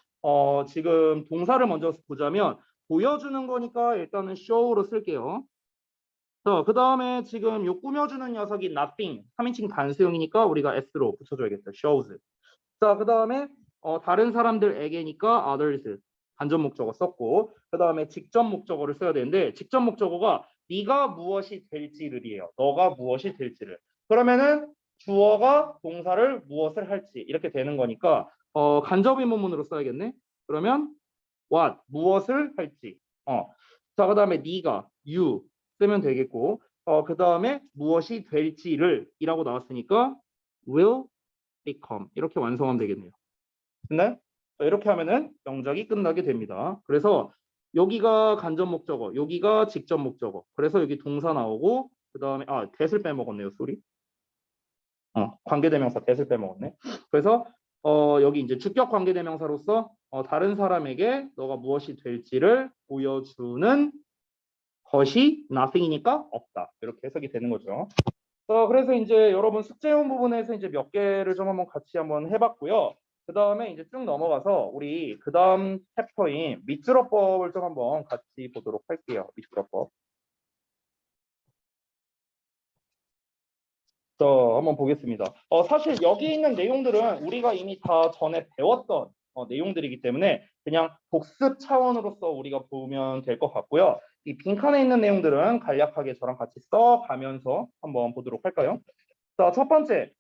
지금 동사를 먼저 보자면 보여주는 거니까 일단은 show로 쓸게요. 자, 그 다음에 지금 요 꾸며주는 녀석이 nothing, 3인칭 단수형이니까 우리가 s로 붙여줘야겠죠. shows. 자, 그 다음에 다른 사람들에게니까 others 간접 목적어 썼고 그 다음에 직접 목적어를 써야 되는데 직접 목적어가 네가 무엇이 될지를이에요. 너가 무엇이 될지를. 그러면은 주어가 동사를 무엇을 할지 이렇게 되는 거니까 간접 의문문으로 써야겠네. 그러면 what 무엇을 할지. 자, 그 다음에 네가 you 쓰면 되겠고 그 다음에 무엇이 될지를 이라고 나왔으니까 will become 이렇게 완성하면 되겠네요. 됐나요? 이렇게 하면은 영작이 끝나게 됩니다. 그래서 여기가 간접 목적어, 여기가 직접 목적어. 그래서 여기 동사 나오고 그 다음에 that을 빼먹었네요, 소리. 관계대명사 that을 빼먹었네. 그래서 여기 이제 주격 관계대명사로서 다른 사람에게 너가 무엇이 될지를 보여주는 것이 nothing이니까 없다. 이렇게 해석이 되는 거죠. 그래서 이제 여러분 숙제용 부분에서 이제 몇 개를 좀 한번 같이 한번 해봤고요. 그 다음에 이제 쭉 넘어가서 우리 그 다음 챕터인 밑줄어법을 좀 한번 같이 보도록 할게요. 밑줄어법. 자, 한번 보겠습니다. 사실 여기 있는 내용들은 우리가 이미 다 전에 배웠던 내용들이기 때문에 그냥 복습 차원으로서 우리가 보면 될 것 같고요. 이 빈칸에 있는 내용들은 간략하게 저랑 같이 써가면서 한번 보도록 할까요? 자, 첫 번째,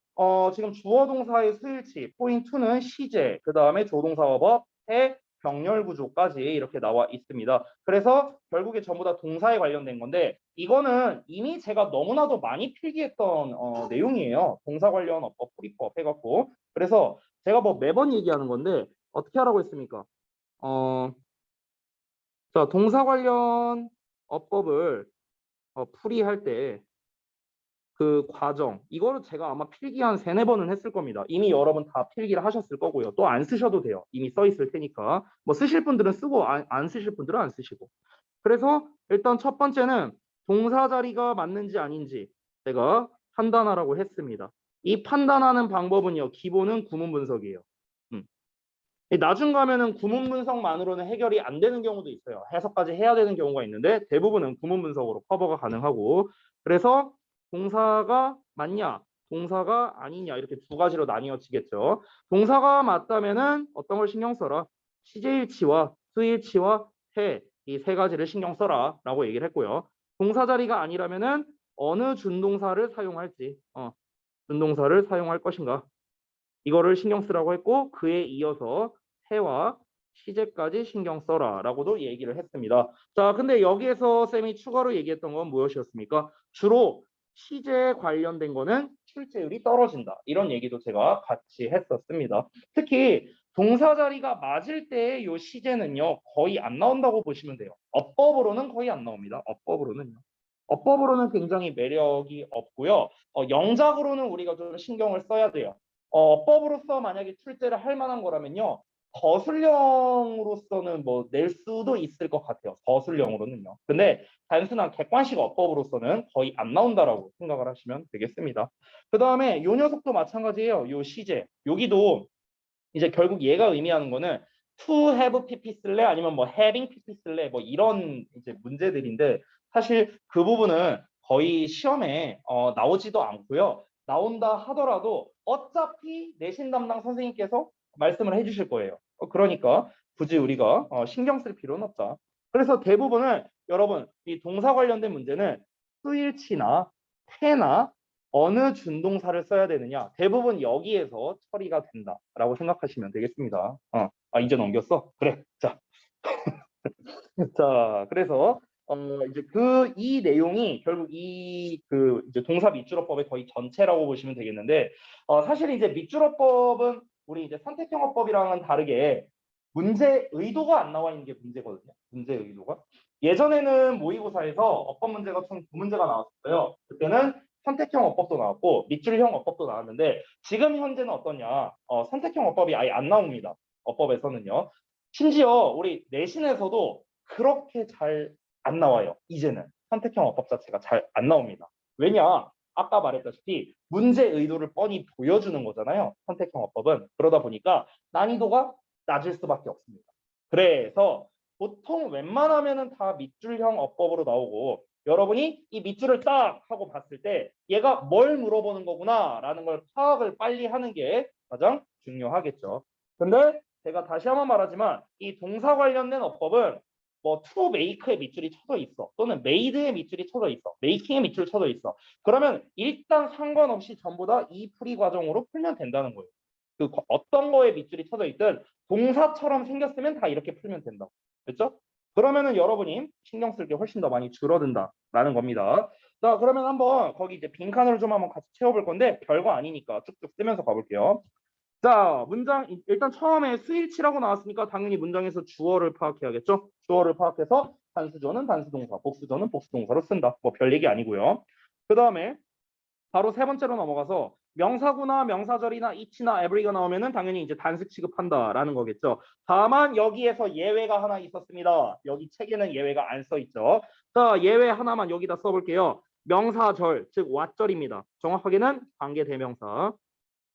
지금 주어 동사의 수일치, 포인트 2는 시제, 그 다음에 조동사 법, 해, 병렬 구조까지 이렇게 나와 있습니다. 그래서 결국에 전부 다 동사에 관련된 건데 이거는 이미 제가 너무나도 많이 필기했던 내용이에요. 동사 관련 어법, 풀이법 해갖고. 그래서 제가 뭐 매번 얘기하는 건데 어떻게 하라고 했습니까? 자, 동사 관련 어법을 풀이할 때 그 과정 이거를 제가 아마 필기 한 3-4번은 했을 겁니다. 이미 여러분 다 필기를 하셨을 거고요. 또 안 쓰셔도 돼요. 이미 써 있을 테니까. 뭐 쓰실 분들은 쓰고 안 쓰실 분들은 안 쓰시고. 그래서 일단 첫 번째는 동사 자리가 맞는지 아닌지 제가 판단하라고 했습니다. 이 판단하는 방법은요. 기본은 구문 분석이에요. 나중 가면은 구문 분석만으로는 해결이 안 되는 경우도 있어요. 해석까지 해야 되는 경우가 있는데 대부분은 구문 분석으로 커버가 가능하고 그래서 동사가 맞냐, 동사가 아니냐 이렇게 두 가지로 나뉘어지겠죠. 동사가 맞다면은 어떤 걸 신경 써라? 시제일치와 수일치와 해 이 세 가지를 신경 써라라고 얘기를 했고요. 동사 자리가 아니라면은 어느 준동사를 사용할지 준동사를 사용할 것인가? 이거를 신경 쓰라고 했고 그에 이어서 해와 시제까지 신경 써라 라고도 얘기를 했습니다. 자, 근데 여기에서 쌤이 추가로 얘기했던 건 무엇이었습니까? 주로 시제 관련된 거는 출제율이 떨어진다. 이런 얘기도 제가 같이 했었습니다. 특히 동사 자리가 맞을 때의 요 시제는요, 거의 안 나온다고 보시면 돼요. 어법으로는 거의 안 나옵니다. 어법으로는요. 어법으로는 굉장히 매력이 없고요. 영작으로는 우리가 좀 신경을 써야 돼요. 어법으로서 만약에 출제를 할 만한 거라면요. 거술령으로서는 뭐 낼 수도 있을 것 같아요. 거술령으로는요. 근데 단순한 객관식 어법으로서는 거의 안 나온다라고 생각을 하시면 되겠습니다. 그 다음에 요 녀석도 마찬가지예요. 요 시제. 여기도 이제 결국 얘가 의미하는 거는 to have pp 쓸래 아니면 뭐 having pp 쓸래 뭐 이런 이제 문제들인데 사실 그 부분은 거의 시험에 나오지도 않고요. 나온다 하더라도 어차피 내신 담당 선생님께서 말씀을 해주실 거예요. 그러니까 굳이 우리가 신경 쓸 필요는 없다. 그래서 대부분은 여러분 이 동사 관련된 문제는 수일치나 태나 어느 준동사를 써야 되느냐 대부분 여기에서 처리가 된다라고 생각하시면 되겠습니다. 이제 넘겼어? 그래. 자, 자, 그래서 이제 이 내용이 결국 이제 동사 밑줄어법의 거의 전체라고 보시면 되겠는데 사실 이제 밑줄어법은 우리 이제 선택형어법이랑은 다르게 문제 의도가 안 나와 있는 게 문제거든요. 문제 의도가. 예전에는 모의고사에서 어법 문제가 총 두 문제가 나왔었어요. 그때는 선택형 어법도 나왔고 밑줄형 어법도 나왔는데 지금 현재는 어떠냐? 선택형 어법이 아예 안 나옵니다. 어법에서는요. 심지어 우리 내신에서도 그렇게 잘 안 나와요. 이제는 선택형 어법 자체가 잘 안 나옵니다. 왜냐? 아까 말했다시피 문제 의도를 뻔히 보여주는 거잖아요. 선택형 어법은. 그러다 보니까 난이도가 낮을 수밖에 없습니다. 그래서 보통 웬만하면은 다 밑줄형 어법으로 나오고 여러분이 이 밑줄을 딱 하고 봤을 때 얘가 뭘 물어보는 거구나라는 걸 파악을 빨리 하는 게 가장 중요하겠죠. 근데 제가 다시 한번 말하지만 이 동사 관련된 어법은 뭐 to make의 밑줄이 쳐져 있어 또는 made의 밑줄이 쳐져 있어 making의 밑줄 쳐져 있어 그러면 일단 상관없이 전부 다 이 풀이 과정으로 풀면 된다는 거예요. 그 어떤 거에 밑줄이 쳐져 있든 동사처럼 생겼으면 다 이렇게 풀면 된다고. 됐죠? 그러면은 여러분이 신경 쓸 게 훨씬 더 많이 줄어든다라는 겁니다. 자, 그러면 한번 거기 이제 빈칸으로 좀 한번 같이 채워볼 건데 별거 아니니까 쭉쭉 쓰면서 가볼게요. 자, 문장 일단 처음에 수일치라고 나왔으니까 당연히 문장에서 주어를 파악해야겠죠? 주어를 파악해서 단수조는 단수동사, 복수조는 복수동사로 쓴다. 뭐 별 얘기 아니고요. 그 다음에 바로 세 번째로 넘어가서 명사구나 명사절이나 it나 every가 나오면은 당연히 이제 단수 취급한다라는 거겠죠. 다만 여기에서 예외가 하나 있었습니다. 여기 책에는 예외가 안 써 있죠. 자, 예외 하나만 여기다 써볼게요. 명사절, 즉 왓절입니다. 정확하게는 관계대명사.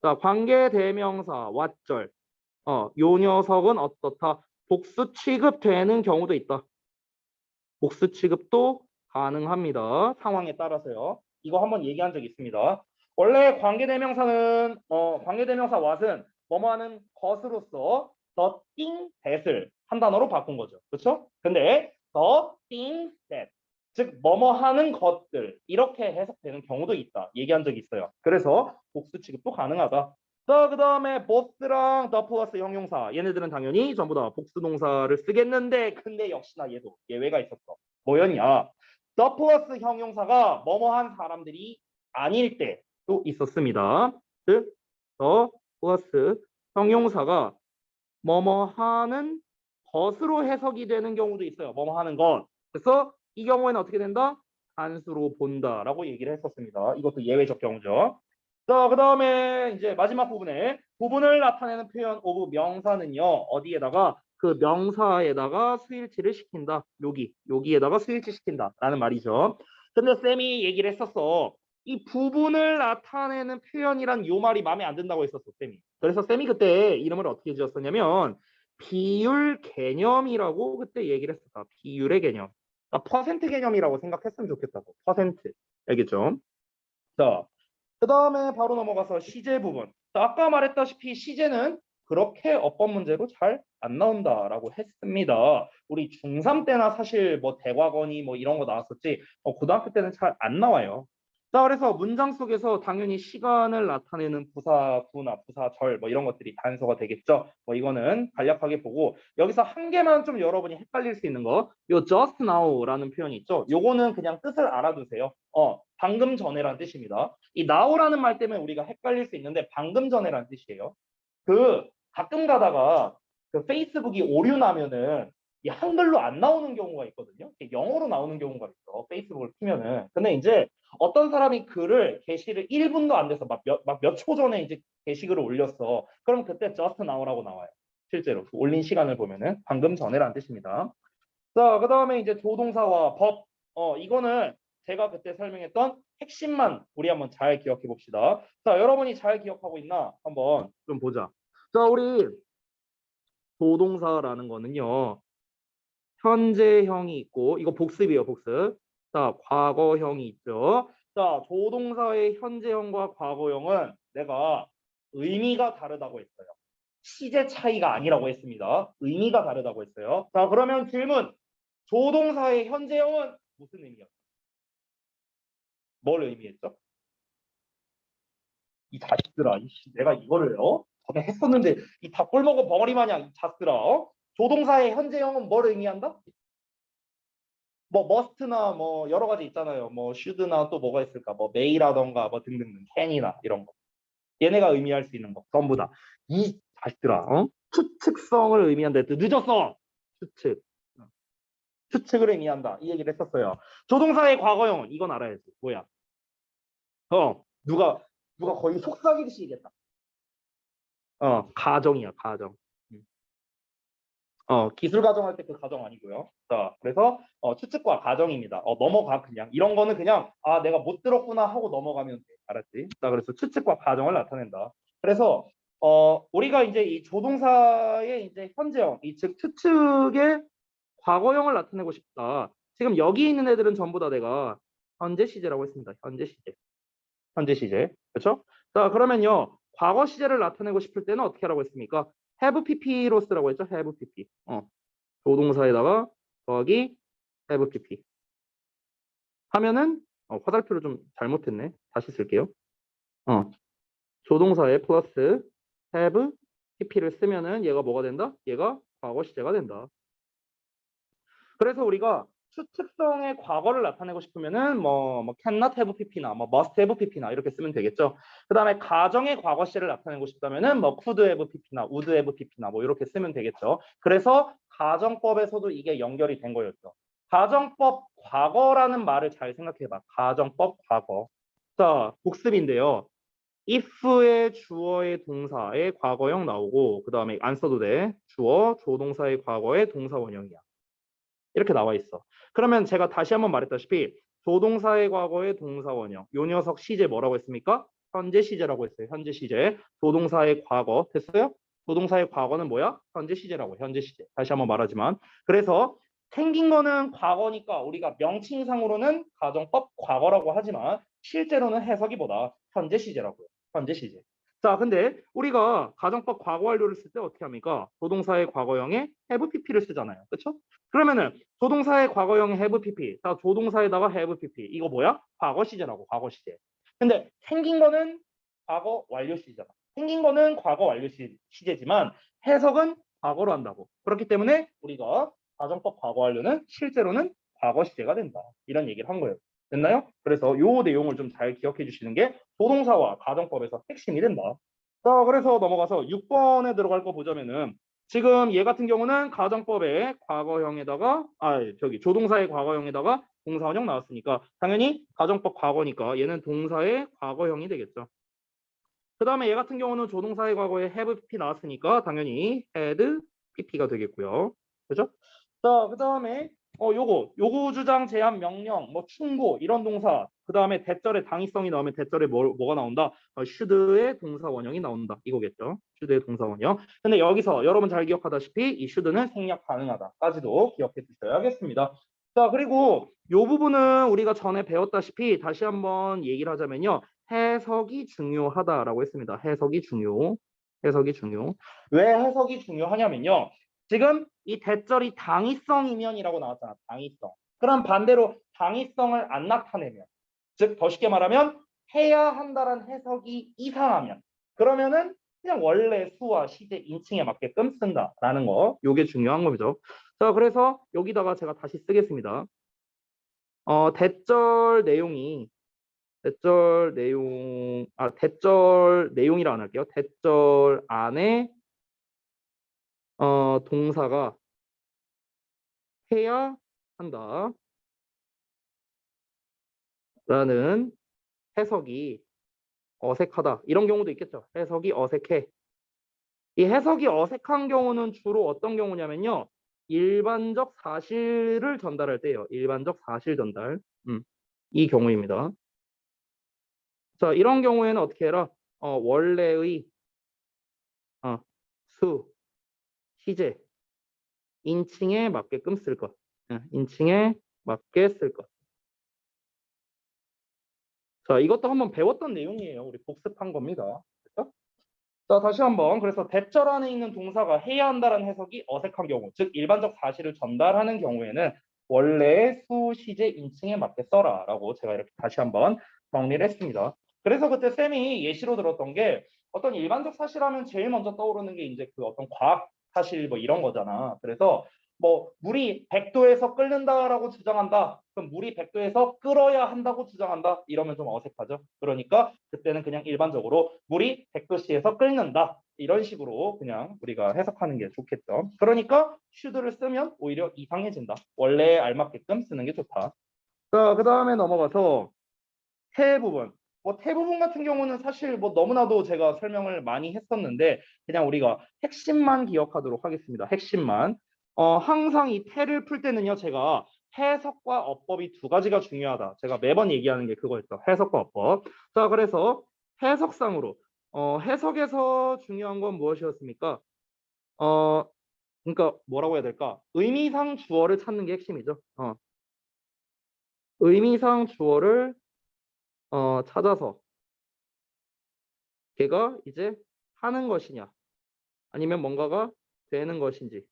자, 관계대명사 왓절. 요 녀석은 어떻다? 복수 취급되는 경우도 있다. 복수 취급도 가능합니다. 상황에 따라서요. 이거 한번 얘기한 적 있습니다. 원래 관계대명사는 관계대명사 what은 뭐뭐하는 것으로서 the thing that을 한 단어로 바꾼 거죠. 그렇죠? 근데 the thing that 즉 뭐뭐하는 것들 이렇게 해석되는 경우도 있다. 얘기한 적이 있어요. 그래서 복수 취급도 가능하다. 자, 그 다음에 both랑 the 플러스 형용사 얘네들은 당연히 전부 다 복수 동사를 쓰겠는데 근데 역시나 얘도 예외가 있었어. 뭐였냐? the 플러스 형용사가 뭐뭐한 사람들이 아닐 때도 있었습니다. 즉 the 플러스 형용사가 뭐뭐하는 것으로 해석이 되는 경우도 있어요. 뭐뭐하는 것. 그래서 이 경우에는 어떻게 된다? 단수로 본다라고 얘기를 했었습니다. 이것도 예외적 경우죠. 자, 그 다음에 이제 마지막 부분을 나타내는 표현 오브 명사는요. 어디에다가 그 명사에다가 수일치를 시킨다. 여기에다가 수일치 시킨다라는 말이죠. 근데 쌤이 얘기를 했었어. 이 부분을 나타내는 표현이란 요 말이 마음에 안 든다고 했었어, 쌤이. 그래서 쌤이 그때 이름을 어떻게 지었었냐면 비율 개념이라고 그때 얘기를 했었다. 비율의 개념. 퍼센트 개념이라고 생각했으면 좋겠다고. 퍼센트. 알겠죠? 자, 그 다음에 바로 넘어가서 시제 부분. 자, 아까 말했다시피 시제는 그렇게 어법 문제로 잘 안 나온다라고 했습니다. 우리 중3 때나 사실 뭐 대과건이 뭐 이런 거 나왔었지 고등학교 때는 잘 안 나와요. 자, 그래서 문장 속에서 당연히 시간을 나타내는 부사구나 부사절 뭐 이런 것들이 단서가 되겠죠. 뭐 이거는 간략하게 보고 여기서 한 개만 좀 여러분이 헷갈릴 수 있는 거, 요 just now라는 표현이 있죠. 요거는 그냥 뜻을 알아두세요. 방금 전에란 뜻입니다. 이 now라는 말 때문에 우리가 헷갈릴 수 있는데 방금 전에란 뜻이에요. 그 가끔 가다가 그 페이스북이 오류 나면은 이 한글로 안 나오는 경우가 있거든요. 영어로 나오는 경우가 있어. 페이스북을 키면은. 근데 이제 어떤 사람이 글을 게시를 1분도 안 돼서 막 몇 초 전에 이제 게시글을 올렸어. 그럼 그때 just now라고 나와요. 실제로 그 올린 시간을 보면은 방금 전에란 뜻입니다. 자, 그다음에 이제 조동사와 법. 이거는 제가 그때 설명했던 핵심만 우리 한번 잘 기억해 봅시다. 자, 여러분이 잘 기억하고 있나? 한번 좀 보자. 자, 우리 조동사라는 거는요. 현재형이 있고 이거 복습이에요, 복습. 자, 과거형이 있죠. 자, 조동사의 현재형과 과거형은 내가 의미가 다르다고 했어요. 시제 차이가 아니라고 했습니다. 의미가 다르다고 했어요. 자, 그러면 질문. 조동사의 현재형은 무슨 의미였어? 뭘 의미했죠? 이 자식들아, 내가 이거를요? 전에 했었는데 이 다 꼴먹어 벙어리 마냥 이 자식들아. 조동사의 현재형은 뭘 의미한다? 뭐 must나 뭐 여러 가지 있잖아요. 뭐 should나 또 뭐가 있을까? 뭐 may라던가 뭐 등등등 can이나 이런 거. 얘네가 의미할 수 있는 거 전부 다. 이 자식들아, 추측성을 의미한다. 늦었어. 추측. 추측을 의미한다. 이 얘기를 했었어요. 조동사의 과거형은 이건 알아야지. 뭐야? 누가 거의 속삭이듯이 얘기했다. 가정이야, 가정. 음. 기술 가정 할 때 그 가정 아니고요. 자, 그래서 추측과 가정입니다. 넘어가 그냥. 이런 거는 그냥 내가 못 들었구나 하고 넘어가면 돼. 알았지? 자, 그래서 추측과 가정을 나타낸다. 그래서 우리가 이제 이 조동사의 이제 현재형, 이 즉 추측의 과거형을 나타내고 싶다. 지금 여기 있는 애들은 전부 다 내가 현재 시제라고 했습니다. 현재 시제. 현재 시제. 그렇죠? 자, 그러면요. 과거 시제를 나타내고 싶을 때는 어떻게 하라고 했습니까? have pp로 쓰라고 했죠. have pp. 조동사에다가 더하기 have pp. 하면은 화살표를 좀 잘못했네. 다시 쓸게요. 조동사에 플러스 have pp를 쓰면은 얘가 뭐가 된다? 얘가 과거 시제가 된다. 그래서 우리가 추측성의 과거를 나타내고 싶으면은 뭐 cannot have pp나 뭐 must have pp나 이렇게 쓰면 되겠죠. 그다음에 가정의 과거 시를 나타내고 싶다면은 뭐 could have pp나 would have pp나 뭐 이렇게 쓰면 되겠죠. 그래서 가정법에서도 이게 연결이 된 거였죠. 가정법 과거라는 말을 잘 생각해 봐. 가정법 과거. 자, 복습인데요. if의 주어의 동사의 과거형 나오고 그다음에 안 써도 돼. 주어 조동사의 과거의 동사 원형이야. 이렇게 나와 있어. 그러면 제가 다시 한번 말했다시피 조동사의 과거의 동사 원형. 요 녀석 시제 뭐라고 했습니까? 현재 시제라고 했어요. 현재 시제. 조동사의 과거 됐어요? 조동사의 과거는 뭐야? 현재 시제라고. 현재 시제. 다시 한번 말하지만. 그래서 생긴 거는 과거니까 우리가 명칭상으로는 가정법 과거라고 하지만 실제로는 해석이 뭐다? 현재 시제라고요. 현재 시제. 자, 근데 우리가 가정법 과거 완료를 쓸 때 어떻게 합니까? 조동사의 과거형에 have pp를 쓰잖아요. 그렇죠? 그러면은 조동사의 과거형의 have pp, 자 조동사에다가 have pp, 이거 뭐야? 과거 시제라고, 과거 시제. 근데 생긴 거는 과거 완료 시제잖아. 생긴 거는 과거 완료 시제지만 해석은 과거로 한다고. 그렇기 때문에 우리가 가정법 과거 완료는 실제로는 과거 시제가 된다. 이런 얘기를 한 거예요. 됐나요? 그래서 요 내용을 좀 잘 기억해 주시는 게 조동사와 가정법에서 핵심이 된다. 자, 그래서 넘어가서 6번에 들어갈 거 보자면은 지금 얘 같은 경우는 가정법의 과거형에다가 조동사의 과거형에다가 동사원형 나왔으니까 당연히 가정법 과거니까 얘는 동사의 과거형이 되겠죠. 그 다음에 얘 같은 경우는 조동사의 과거에 have pp 나왔으니까 당연히 had pp가 되겠고요. 그죠? 자, 그 다음에 요구 주장 제한 명령 뭐 충고 이런 동사, 그 다음에 대절에 당위성이 나오면 대절에 뭐가 나온다? should의 동사 원형이 나온다 이거겠죠. should의 동사 원형. 근데 여기서 여러분 잘 기억하다시피 이 should는 생략 가능하다까지도 기억해 주셔야겠습니다. 자, 그리고 요 부분은 우리가 전에 배웠다시피 다시 한번 얘기를 하자면요. 해석이 중요하다라고 했습니다. 해석이 중요. 해석이 중요. 왜 해석이 중요하냐면요. 지금 이 대절이 당위성이면이라고 나왔잖아. 당위성. 그럼 반대로 당위성을 안 나타내면 즉 더 쉽게 말하면 해야 한다는 해석이 이상하면 그러면은 그냥 원래 수와 시제 인칭에 맞게끔 쓴다라는 거. 요게 중요한 거죠. 자, 그래서 여기다가 제가 다시 쓰겠습니다. 대절 내용이 대절 내용이라 안 할게요. 대절 안에 동사가 해야 한다라는 해석이 어색하다. 이런 경우도 있겠죠. 해석이 어색해. 이 해석이 어색한 경우는 주로 어떤 경우냐면요. 일반적 사실을 전달할 때예요. 일반적 사실 전달. 이 경우입니다. 자, 이런 경우에는 어떻게 해라? 원래의 수, 시제, 인칭에 맞게끔 쓸 것. 인칭에 맞게 쓸 것. 자, 이것도 한번 배웠던 내용이에요. 우리 복습한 겁니다. 됐죠? 자, 다시 한번. 그래서 대절 안에 있는 동사가 해야 한다는 해석이 어색한 경우, 즉 일반적 사실을 전달하는 경우에는 원래의 수, 시제, 인칭에 맞게 써라라고 제가 이렇게 다시 한번 정리를 했습니다. 그래서 그때 쌤이 예시로 들었던 게 어떤 일반적 사실하면 제일 먼저 떠오르는 게 이제 그 어떤 과학 사실 뭐 이런 거잖아. 그래서 뭐 물이 100도에서 끓는다라고 주장한다. 그럼 물이 100도에서 끓어야 한다고 주장한다. 이러면 좀 어색하죠. 그러니까 그때는 그냥 일반적으로 물이 100도씨에서 끓는다. 이런 식으로 그냥 우리가 해석하는 게 좋겠죠. 그러니까 should를 쓰면 오히려 이상해진다. 원래에 알맞게끔 쓰는 게 좋다. 자, 그 다음에 넘어가서 태 부분. 태 부분 같은 경우는 사실 너무나도 제가 설명을 많이 했었는데 그냥 우리가 핵심만 기억하도록 하겠습니다. 핵심만. 항상 이 태를 풀 때는요, 제가 해석과 어법이 두 가지가 중요하다. 제가 매번 얘기하는 게 그거였죠. 해석과 어법. 자, 그래서 해석상으로 해석에서 중요한 건 무엇이었습니까? 그러니까 뭐라고 해야 될까? 의미상 주어를 찾는 게 핵심이죠. 의미상 주어를 찾아서 걔가 이제 하는 것이냐 아니면 뭔가가 되는 것인지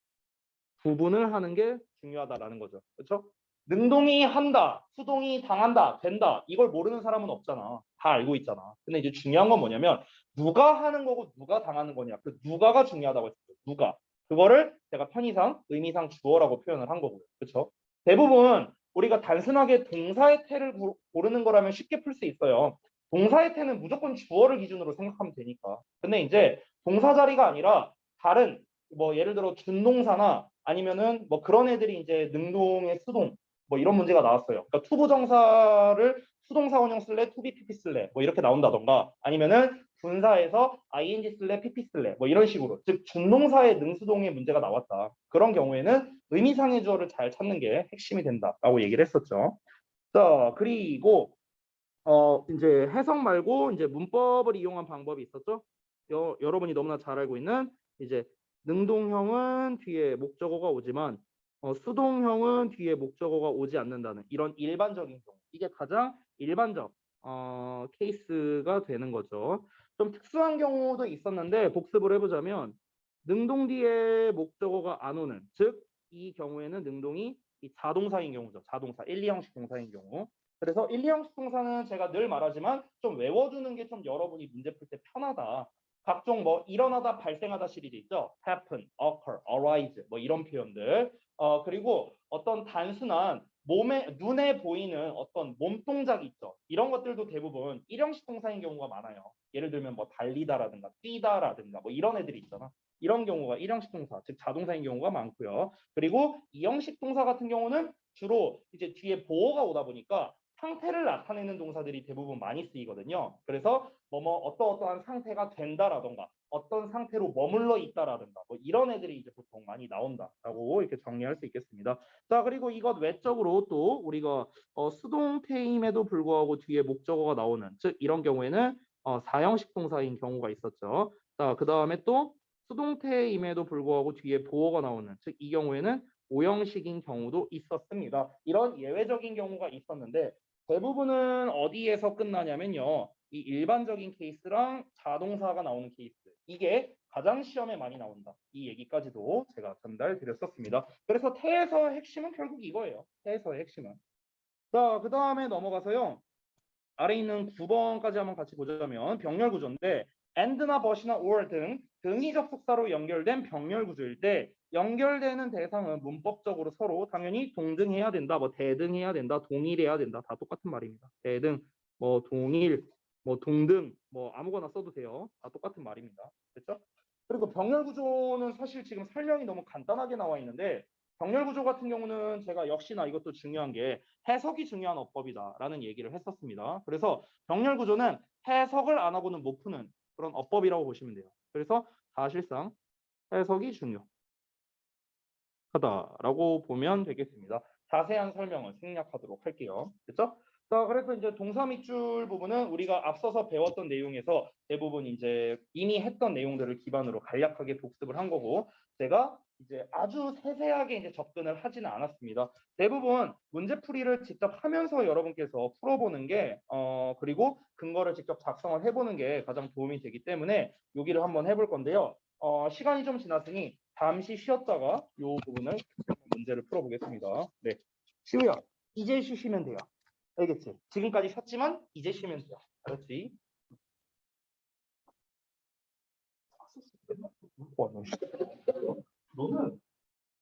구분을 하는 게 중요하다라는 거죠. 그렇죠? 능동이 한다, 수동이 당한다, 된다. 이걸 모르는 사람은 없잖아. 다 알고 있잖아. 근데 이제 중요한 건 뭐냐면 누가 하는 거고 누가 당하는 거냐. 그 누가가 중요하다고 했어요. 누가. 그거를 제가 편의상, 의미상 주어라고 표현을 한 거고요. 그렇죠? 대부분 우리가 단순하게 동사의 태를 고르는 거라면 쉽게 풀 수 있어요. 동사의 태는 무조건 주어를 기준으로 생각하면 되니까. 근데 이제 동사 자리가 아니라 다른 예를 들어 준동사나 아니면은 그런 애들이 이제 능동의 수동 이런 문제가 나왔어요. 그러니까 투부정사를 수동사 원형 쓸래, 투비 PP 쓸래 이렇게 나온다던가 아니면은 분사에서 ing 쓸래, pp 쓸래 이런 식으로 즉 준동사의 능수동의 문제가 나왔다. 그런 경우에는 의미상의 주어를 잘 찾는 게 핵심이 된다라고 얘기를 했었죠. 자, 그리고 이제 해석 말고 이제 문법을 이용한 방법이 있었죠. 여러분이 너무나 잘 알고 있는 이제 능동형은 뒤에 목적어가 오지만 수동형은 뒤에 목적어가 오지 않는다는 이런 일반적인 경우. 이게 가장 일반적 케이스가 되는 거죠. 좀 특수한 경우도 있었는데 복습을 해보자면 능동 뒤에 목적어가 안 오는 즉 이 경우에는 능동이 이 자동사인 경우죠. 자동사 1, 2형식 동사인 경우. 그래서 1, 2형식 동사는 제가 늘 말하지만 좀 외워두는 게 좀 여러분이 문제 풀 때 편하다. 각종 일어나다 발생하다 시리즈 있죠. happen, occur, arise 이런 표현들. 그리고 어떤 단순한 눈에 보이는 어떤 몸 동작이 있죠. 이런 것들도 대부분 1형식 동사인 경우가 많아요. 예를 들면 달리다라든가 뛰다라든가 이런 애들이 있잖아. 이런 경우가 1형식 동사, 즉 자동사인 경우가 많고요. 그리고 2형식 동사 같은 경우는 주로 이제 뒤에 보어가 오다 보니까 상태를 나타내는 동사들이 대부분 많이 쓰이거든요. 그래서 어떠한 상태가 된다라던가 어떤 상태로 머물러 있다라든가 이런 애들이 이제 보통 많이 나온다라고 이렇게 정리할 수 있겠습니다. 자, 그리고 이것 외적으로 또 우리가 수동태임에도 불구하고 뒤에 목적어가 나오는 즉 이런 경우에는 4형식 동사인 경우가 있었죠. 자, 그 다음에 또 수동태임에도 불구하고 뒤에 보어가 나오는 즉 이 경우에는 5형식인 경우도 있었습니다. 이런 예외적인 경우가 있었는데 대부분은 어디에서 끝나냐면요. 이 일반적인 케이스랑 자동사가 나오는 케이스. 이게 가장 시험에 많이 나온다. 이 얘기까지도 제가 전달드렸었습니다. 그래서 태에서 핵심은 결국 이거예요. 태에서의 핵심은. 자, 그 다음에 넘어가서요. 아래 있는 9번까지 한번 같이 보자면 병렬 구조인데 and나 but이나 or 등이 접속사로 연결된 병렬 구조일 때 연결되는 대상은 문법적으로 서로 당연히 동등해야 된다, 뭐 대등해야 된다, 동일해야 된다. 다 똑같은 말입니다. 대등, 뭐 동일, 뭐 동등, 뭐 아무거나 써도 돼요. 다 똑같은 말입니다. 됐죠? 그리고 병렬 구조는 사실 지금 설명이 너무 간단하게 나와 있는데 병렬 구조 같은 경우는 제가 역시나 이것도 중요한 게 해석이 중요한 어법이다라는 얘기를 했었습니다. 그래서 병렬 구조는 해석을 안 하고는 못 푸는 그런 어법이라고 보시면 돼요. 그래서 사실상 해석이 중요하다라고 보면 되겠습니다. 자세한 설명을 생략하도록 할게요. 됐죠? 자, 그래서 이제 동사 밑줄 부분은 우리가 앞서서 배웠던 내용에서 대부분 이제 이미 했던 내용들을 기반으로 간략하게 복습을 한 거고 제가 이제 아주 세세하게 이제 접근을 하지는 않았습니다. 대부분 문제풀이를 직접 하면서 여러분께서 풀어보는 게 그리고 근거를 직접 작성을 해보는 게 가장 도움이 되기 때문에 여기를 한번 해볼 건데요. 시간이 좀 지났으니 잠시 쉬었다가 이 부분을 문제를 풀어보겠습니다. 네, 시우야, 이제 쉬시면 돼요. 알겠지? 지금까지 쉬었지만 이제 쉬면 돼요. 알았지? 너는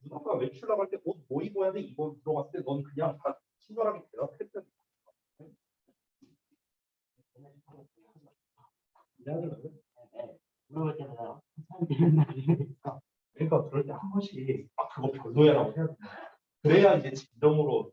누나가 외출 나갈 때 옷 뭐 입어야 돼? 이거 물어봤을 때 넌 그냥 다 친절하게 대답했던. 물어볼 때마다 되는 날이 그러니까 그럴 때 한 번씩 아 그거 별로야라고 해야 돼. 그래야 이제 진정으로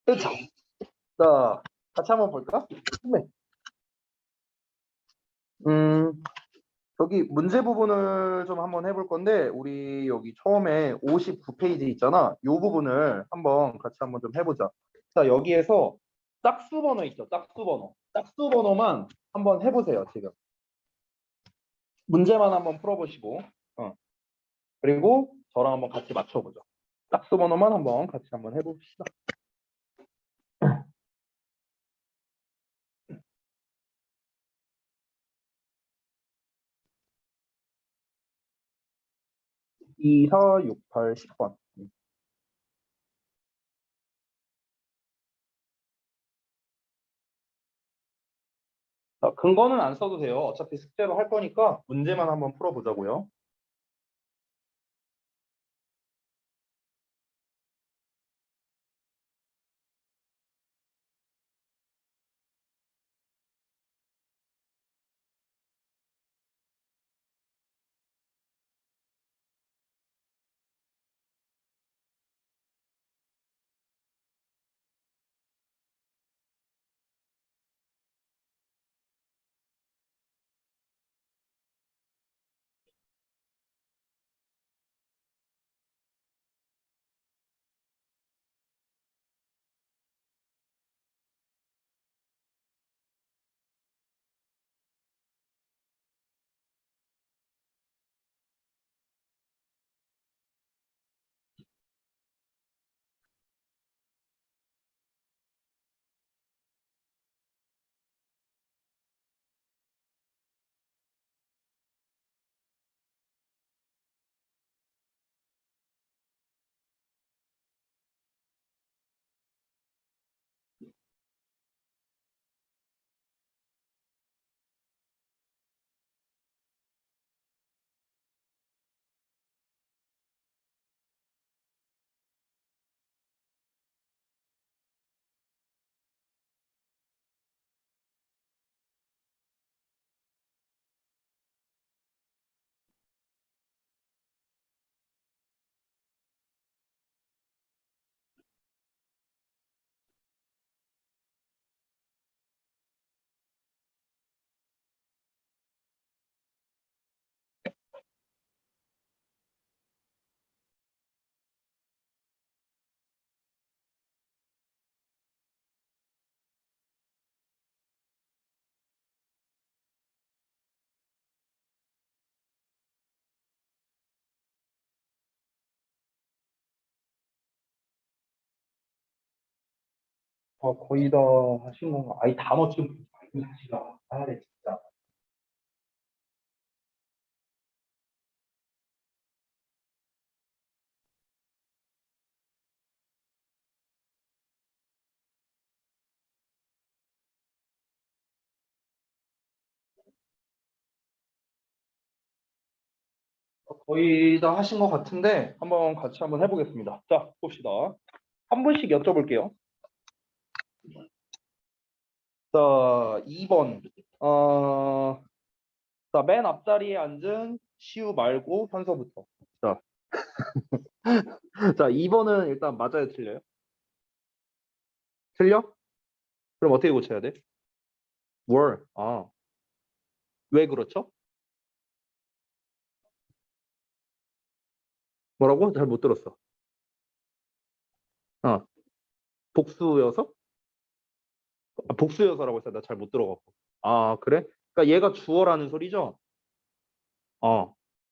그렇죠. 자, 같이 한번 볼까? 네. 여기 문제 부분을 좀 한번 해볼 건데, 우리 여기 처음에 59페이지 있잖아. 이 부분을 한번 같이 한번 좀 해보자. 자, 여기에서 짝수 번호 있죠? 짝수 번호. 짝수 번호만 한번 해보세요, 지금. 문제만 한번 풀어보시고, 그리고 저랑 한번 같이 맞춰보죠. 짝수 번호만 한번 같이 한번 해봅시다. 이, 4, 6, 8, 10번. 자, 근거는 안 써도 돼요. 어차피 숙제로 할 거니까 문제만 한번 풀어보자고요. 거의 다 하신 건가? 아이, 단어 지금 하시다. 아, 네, 진짜. 거의 다 하신 것 같은데 한번 같이 한번 해보겠습니다. 자, 봅시다. 한 분씩 여쭤볼게요. 자, 2번. 자, 맨 앞자리에 앉은 시우 말고 현서부터. 자, 자, 2번은 일단 맞아요, 틀려요? 틀려? 그럼 어떻게 고쳐야 돼? were. 아, 왜 그렇죠? 뭐라고? 잘 못 들었어. 어, 복수여서? 아, 복수여서라고 했어. 나 잘 못 들어갖고. 아, 그래? 그러니까 얘가 주어라는 소리죠?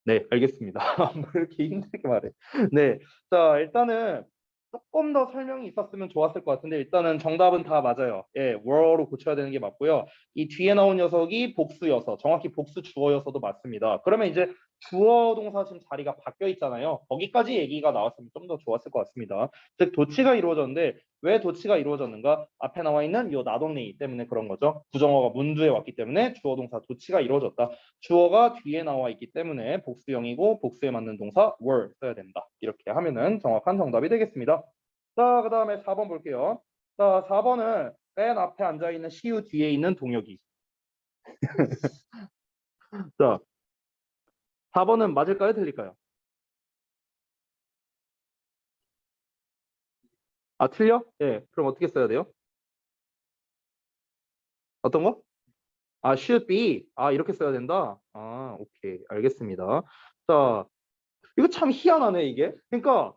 네, 알겠습니다. 뭐 이렇게 힘들게 말해. 네, 자, 일단은 조금 더 설명이 있었으면 좋았을 것 같은데 일단은 정답은 다 맞아요. 예, were로 고쳐야 되는 게 맞고요. 이 뒤에 나온 녀석이 복수여서, 정확히 복수 주어여서도 맞습니다. 그러면 이제 주어 동사 지금 자리가 바뀌어 있잖아요. 거기까지 얘기가 나왔으면 좀 더 좋았을 것 같습니다. 즉 도치가 이루어졌는데 왜 도치가 이루어졌는가? 앞에 나와 있는 이 나동네이 때문에 그런 거죠. 부정어가 문두에 왔기 때문에 주어 동사 도치가 이루어졌다. 주어가 뒤에 나와 있기 때문에 복수형이고 복수에 맞는 동사 were 써야 된다. 이렇게 하면은 정확한 정답이 되겠습니다. 자, 그 다음에 4번 볼게요. 자, 4번은 맨 앞에 앉아 있는 시우 뒤에 있는 동혁이. 자, 4번은 맞을까요? 틀릴까요? 아, 틀려? 예. 그럼 어떻게 써야 돼요? 어떤 거? 아, should be. 아, 이렇게 써야 된다. 아, 오케이. 알겠습니다. 자, 이거 참 희한하네, 이게. 그러니까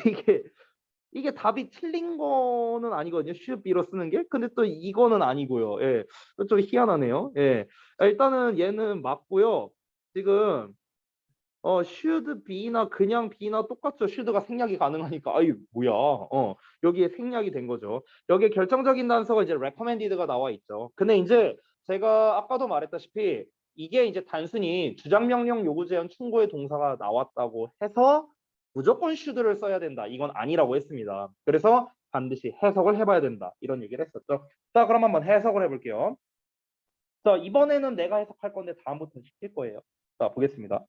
이게 이게 답이 틀린 거는 아니거든요. should be로 쓰는 게. 근데 또 이거는 아니고요. 예. 좀 희한하네요. 예. 일단은 얘는 맞고요. 지금 should be나 그냥 be나 똑같죠. should가 생략이 가능하니까. 아이, 뭐야. 여기에 생략이 된 거죠. 여기에 결정적인 단서가 이제 recommended가 나와 있죠. 근데 이제 제가 아까도 말했다시피 이게 이제 단순히 주장 명령 요구 제한 충고의 동사가 나왔다고 해서 무조건 should를 써야 된다. 이건 아니라고 했습니다. 그래서 반드시 해석을 해봐야 된다. 이런 얘기를 했었죠. 자, 그럼 한번 해석을 해볼게요. 자, 이번에는 내가 해석할 건데 다음부터는 시킬 거예요. 자, 보겠습니다.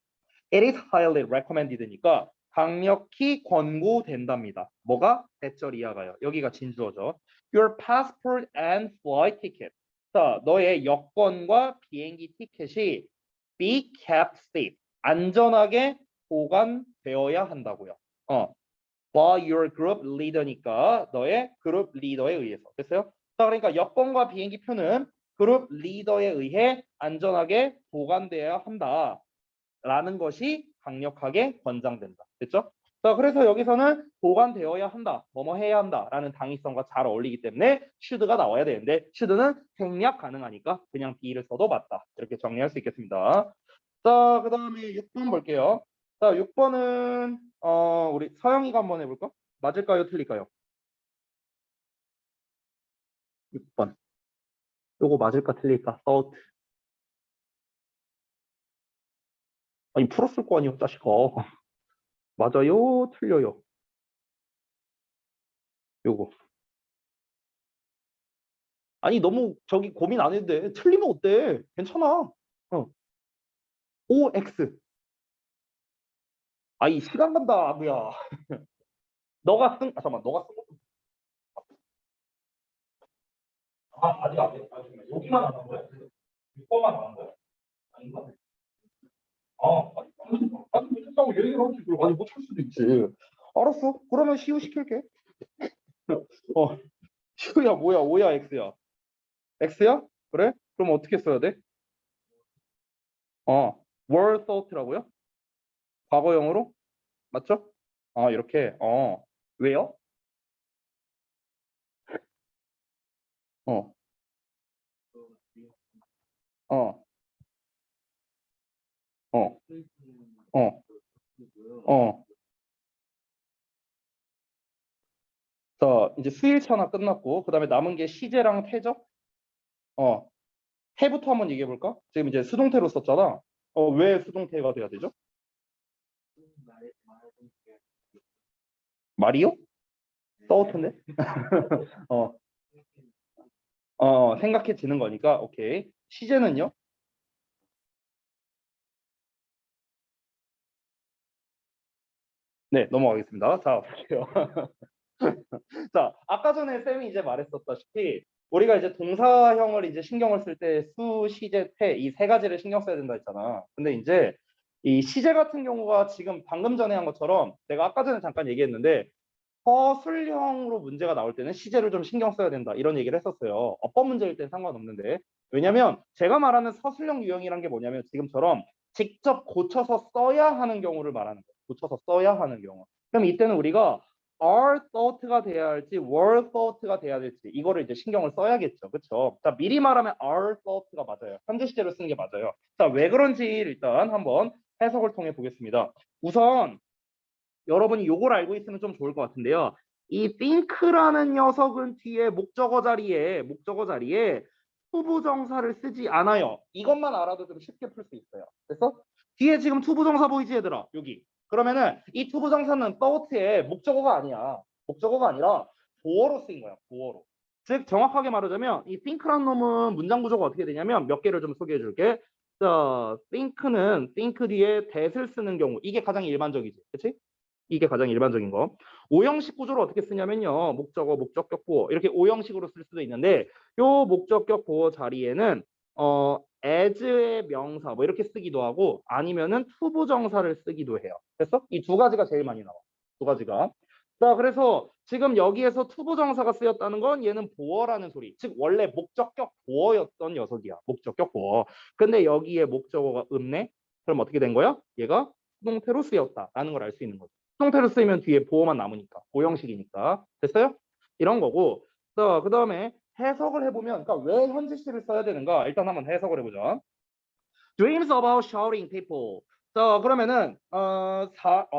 It is highly recommended니까 강력히 권고된답니다. 뭐가? 대절 이하가요. 여기가 진주어죠. Your passport and flight ticket. 자, 너의 여권과 비행기 티켓이 be kept safe. 안전하게 보관되어야 한다고요. by your group leader니까 너의 그룹 리더에 의해서. 됐어요? 자, 그러니까 여권과 비행기 표는 그룹 리더에 의해 안전하게 보관되어야 한다. 라는 것이 강력하게 권장된다. 됐죠? 자, 그래서 여기서는 보관되어야 한다, 뭐뭐 해야 한다라는 당위성과 잘 어울리기 때문에 should가 나와야 되는데 should는 생략 가능하니까 그냥 be를 써도 맞다. 이렇게 정리할 수 있겠습니다. 자, 그 다음에 6번 볼게요. 자, 6번은 우리 서영이가 한번 해볼까? 맞을까요? 틀릴까요? 6번. 요거 맞을까 틀릴까? 아니 풀었을 거 아니에요, 자식아. 맞아요? 틀려요? 요거. 아니 너무 저기 고민 안 해도 돼. 틀리면 어때? 괜찮아. OX. 아이 시간 간다, 아구야. 잠깐만, 너가 쓴 거. 아직 안 돼. 여기만 안 한 거야? 6번만 안 한 거야? 아닌가? 아니 못했다고 얘기를 하지. 아니 못할 수도 있지. 알았어. 그러면 시우 시킬게. 어, 시우야 뭐야? O야 X야? X야? 그래? 그럼 어떻게 써야 돼? were thought라고요? 과거형으로? 맞죠? 이렇게. 왜요? 어, 어, 어, 어, 어. 자, 이제 수일차나 끝났고, 그 다음에 남은 게 시제랑 태죠? 어, 태부터 한번 얘기해 볼까? 지금 이제 수동태로 썼잖아. 왜 수동태가 돼야 되죠? 말이요? 떠오르네? 어, 생각해지는 거니까, 오케이. 시제는요? 네, 넘어가겠습니다. 자, 볼게요. 자, 아까 전에 쌤이 이제 말했었다시피, 우리가 이제 동사형을 이제 신경을 쓸 때 수, 시제, 태 이 세 가지를 신경 써야 된다 했잖아. 근데 이제 이 시제 같은 경우가 지금 방금 전에 한 것처럼 내가 아까 전에 잠깐 얘기했는데 서술형으로 문제가 나올 때는 시제를 좀 신경 써야 된다 이런 얘기를 했었어요. 어법 문제일 땐 상관없는데 왜냐면 제가 말하는 서술형 유형이란 게 뭐냐면 지금처럼 직접 고쳐서 써야 하는 경우를 말하는 거예요. 고쳐서 써야 하는 경우. 그럼 이때는 우리가 are thought가 돼야 할지 were thought가 돼야 될지 이거를 이제 신경을 써야겠죠. 그렇죠? 자, 미리 말하면 are thought가 맞아요. 현재 시제로 쓰는 게 맞아요. 자, 왜 그런지 일단 한번 해석을 통해 보겠습니다. 우선 여러분이 요걸 알고 있으면 좀 좋을 것 같은데요. 이 think라는 녀석은 뒤에 목적어 자리에 투부정사를 쓰지 않아요. 이것만 알아도 좀 쉽게 풀 수 있어요. 그래서 뒤에 지금 투부정사 보이지 얘들아? 여기. 그러면은 이 투부정사는 thought의 목적어가 아니야. 목적어가 아니라 보어로 쓰인 거야. 보어로. 즉 정확하게 말하자면 이 think라는 놈은 문장 구조가 어떻게 되냐면 몇 개를 좀 소개해 줄게. 자, think는 think 뒤에 that을 쓰는 경우 이게 가장 일반적이지. 그렇지? 이게 가장 일반적인 거. 오형식 구조를 어떻게 쓰냐면요. 목적어, 목적격, 보어 이렇게 오형식으로 쓸 수도 있는데 요 목적격, 보어 자리에는 as의 명사 뭐 이렇게 쓰기도 하고 아니면은 투부정사를 쓰기도 해요. 그래서 이 두 가지가 제일 많이 나와. 두 가지가. 자, 그래서 지금 여기에서 투부정사가 쓰였다는 건 얘는 보어라는 소리. 즉 원래 목적격 보어였던 녀석이야. 목적격 보어. 근데 여기에 목적어가 없네. 그럼 어떻게 된 거야? 얘가 수동태로 쓰였다라는 걸 알 수 있는 거죠. 수동태로 쓰이면 뒤에 보어만 남으니까. 보형식이니까. 됐어요? 이런 거고. 자, 그다음에 해석을 해보면 그러니까 왜 현재시를 써야 되는가? 일단 한번 해석을 해보자. Dreams about shouting people. 자, 그러면은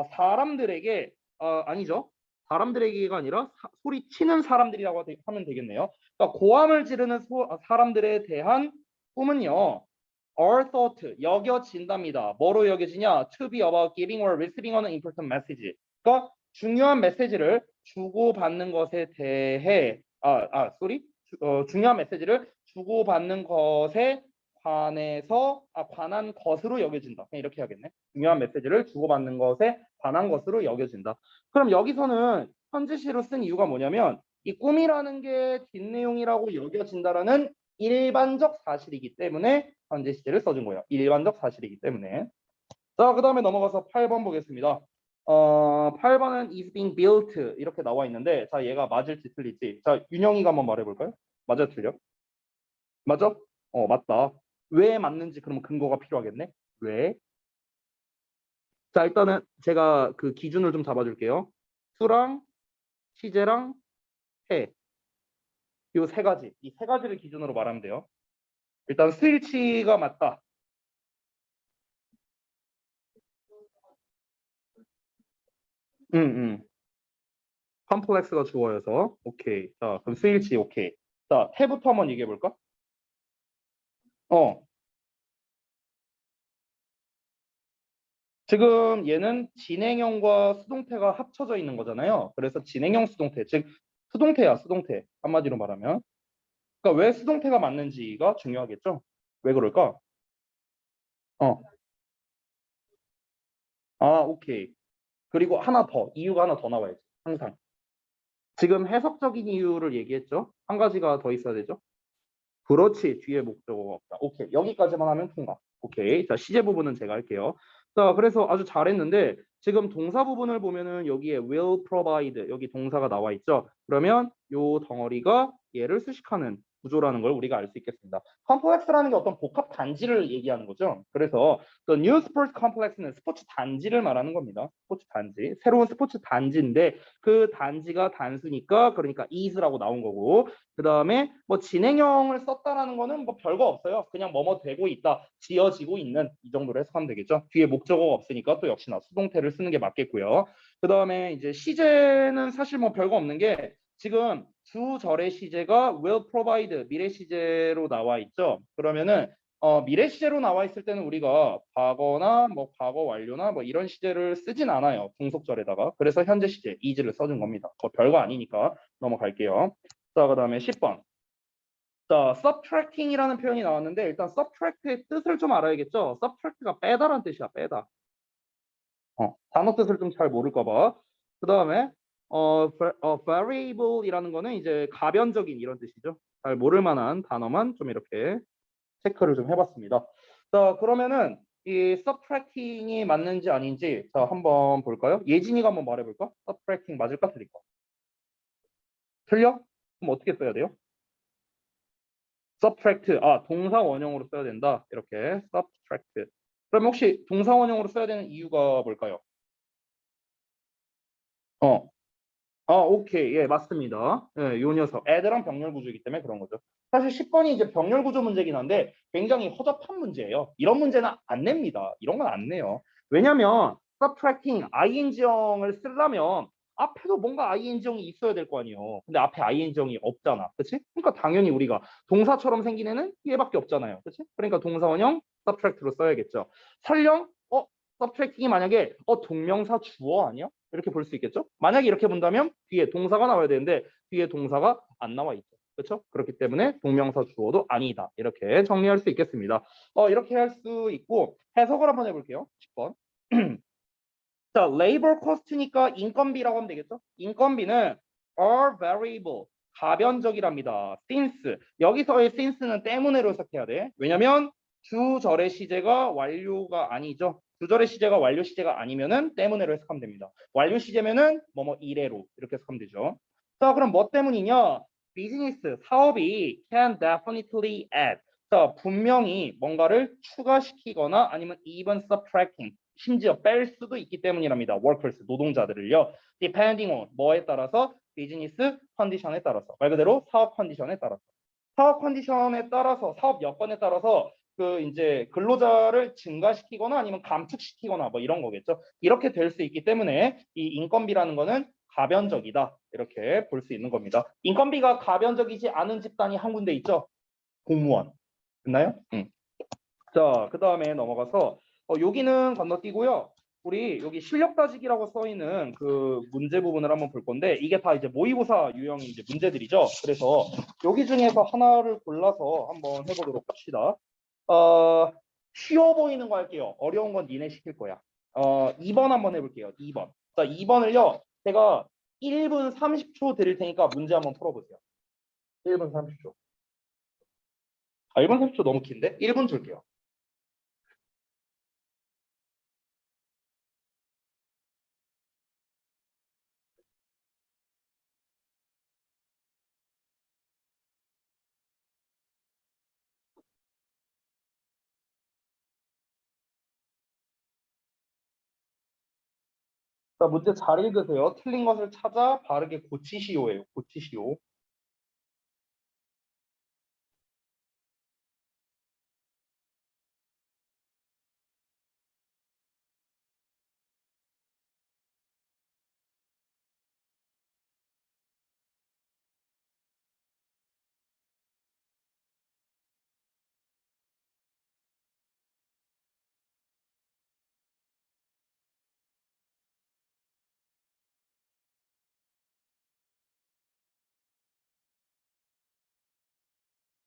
사람들에게 아니죠. 사람들에게가 아니라 소리 치는 사람들이라고 하면 되겠네요. 그러니까 고함을 지르는 사람들에 대한 꿈은요. are thought 여겨진답니다. 뭐로 여겨지냐? To be about giving or receiving an important message. 그러니까 중요한 메시지를 주고받는 것에 대해 중요한 메시지를 주고받는 것에 관한 것으로 여겨진다. 그냥 이렇게 해야겠네. 중요한 메시지를 주고받는 것에 관한 것으로 여겨진다. 그럼 여기서는 현재시로 쓴 이유가 뭐냐면 이 꿈이라는 게 뒷내용이라고 여겨진다라는 일반적 사실이기 때문에 현재 시제를 써준 거예요. 일반적 사실이기 때문에. 자, 그 다음에 넘어가서 8번 보겠습니다. 8번은 is being built 이렇게 나와 있는데 자, 얘가 맞을지 틀릴지. 자, 윤영이가 한번 말해볼까요? 맞아, 틀려? 맞아? 맞다. 왜 맞는지 그러면 근거가 필요하겠네. 왜? 자, 일단은 제가 그 기준을 좀 잡아줄게요. 수랑 시제랑 해. 이 세 가지. 이 세 가지를 기준으로 말하면 돼요. 일단 스위치가 맞다. 컴플렉스가 주어여서 오케이. 자, 그럼 스위치 오케이. 자, 해부터 한번 얘기해 볼까? 지금 얘는 진행형과 수동태가 합쳐져 있는 거잖아요. 그래서 진행형 수동태, 즉 수동태야, 수동태. 한마디로 말하면. 그러니까 왜 수동태가 맞는지가 중요하겠죠? 왜 그럴까? 어, 오케이. 그리고 하나 더, 이유가 하나 더 나와야지. 항상. 지금 해석적인 이유를 얘기했죠? 한 가지가 더 있어야 되죠? 그렇지. 뒤에 목적어가 없다. 오케이. 여기까지만 하면 통과. 오케이. 자, 시제 부분은 제가 할게요. 자, 그래서 아주 잘했는데 지금 동사 부분을 보면은 여기에 will provide 여기 동사가 나와 있죠. 그러면 요 덩어리가 얘를 수식하는 구조라는 걸 우리가 알 수 있겠습니다. 컴플렉스라는 게 어떤 복합 단지를 얘기하는 거죠. 그래서 the new sports complex는 스포츠 단지를 말하는 겁니다. 스포츠 단지. 새로운 스포츠 단지인데 그 단지가 단수니까 그러니까 is라고 나온 거고 그 다음에 뭐 진행형을 썼다라는 거는 뭐 별거 없어요. 그냥 뭐뭐 되고 있다, 지어지고 있는 이 정도로 해석하면 되겠죠. 뒤에 목적어가 없으니까 또 역시나 수동태를 쓰는 게 맞겠고요. 그 다음에 이제 시제는 사실 뭐 별거 없는 게 지금 주절의 시제가 will provide 미래 시제로 나와 있죠. 그러면은 미래 시제로 나와 있을 때는 우리가 과거나 뭐 과거 완료나 뭐 이런 시제를 쓰진 않아요. 종속절에다가. 그래서 현재 시제 is를 써준 겁니다. 별거 아니니까 넘어갈게요. 자, 그 다음에 10번. 자, subtracting이라는 표현이 나왔는데 일단 subtract의 뜻을 좀 알아야겠죠. subtract가 빼다라는 뜻이야, 빼다. 단어 뜻을 좀 잘 모를까 봐. 그 다음에 variable이라는 거는 이제 가변적인 이런 뜻이죠. 잘 모를 만한 단어만 좀 이렇게 체크를 좀 해봤습니다. 자, 그러면은 이 subtracting이 맞는지 아닌지 자 한번 볼까요? 예진이가 한번 말해볼까? subtracting 맞을까 틀릴까? 틀려? 그럼 어떻게 써야 돼요? subtract 동사 원형으로 써야 된다. 이렇게 subtract. 그럼 혹시 동사 원형으로 써야 되는 이유가 뭘까요? 오케이. 예, 맞습니다. 예, 요 녀석. 애들랑 병렬 구조이기 때문에 그런 거죠. 사실 10번이 이제 병렬 구조 문제긴 한데 굉장히 허접한 문제예요. 이런 문제는 안 냅니다. 이런 건 안 내요. 왜냐면 subtracting ing형을 쓰려면 앞에도 뭔가 ing형이 있어야 될 거 아니에요. 근데 앞에 ing형이 없잖아. 그치? 그러니까 당연히 우리가 동사처럼 생긴 애는 얘밖에 없잖아요. 그치? 그러니까 동사 원형 subtract로 써야겠죠. 설령 subtracting이 만약에 동명사 주어 아니야? 이렇게 볼 수 있겠죠? 만약에 이렇게 본다면 뒤에 동사가 나와야 되는데 뒤에 동사가 안 나와 있죠. 그렇죠? 그렇기 때문에 동명사 주어도 아니다. 이렇게 정리할 수 있겠습니다. 이렇게 할 수 있고 해석을 한번 해볼게요. 10번. 자, labor cost니까 인건비라고 하면 되겠죠? 인건비는 are variable, 가변적이랍니다. since, 여기서의 since는 때문에로 해석해야 돼. 왜냐면 주절의 시제가 완료가 아니죠. 주절의 시제가 완료 시제가 아니면은 때문에로 해석하면 됩니다. 완료 시제면은 뭐뭐 이래로 이렇게 해석하면 되죠. 자, 그럼 뭐 때문이냐? 비즈니스 사업이 can definitely add. 자, 분명히 뭔가를 추가시키거나 아니면 even subtracting 심지어 뺄 수도 있기 때문이랍니다. workers 노동자들을요. depending on 뭐에 따라서 비즈니스 컨디션에 따라서 말 그대로 사업 컨디션에 따라서 사업 컨디션에 따라서 사업 여건에 따라서 그 이제 근로자를 증가시키거나 아니면 감축시키거나 뭐 이런 거겠죠. 이렇게 될 수 있기 때문에 이 인건비라는 거는 가변적이다. 이렇게 볼 수 있는 겁니다. 인건비가 가변적이지 않은 집단이 한 군데 있죠. 공무원. 됐나요? 자, 그 다음에 넘어가서 여기는 건너뛰고요. 우리 여기 실력 따지기라고 써 있는 그 문제 부분을 한번 볼 건데 이게 다 이제 모의고사 유형의 이제 문제들이죠. 그래서 여기 중에서 하나를 골라서 한번 해보도록 합시다. 쉬워 보이는 거 할게요. 어려운 건 니네 시킬 거야. 2번 한번 해볼게요. 2번. 자, 2번을요. 제가 1분 30초 드릴 테니까 문제 한번 풀어보세요. 1분 30초. 1분 30초 너무 긴데? 1분 줄게요. 자, 문제 잘 읽으세요. 틀린 것을 찾아 바르게 고치시오예요. 고치시오.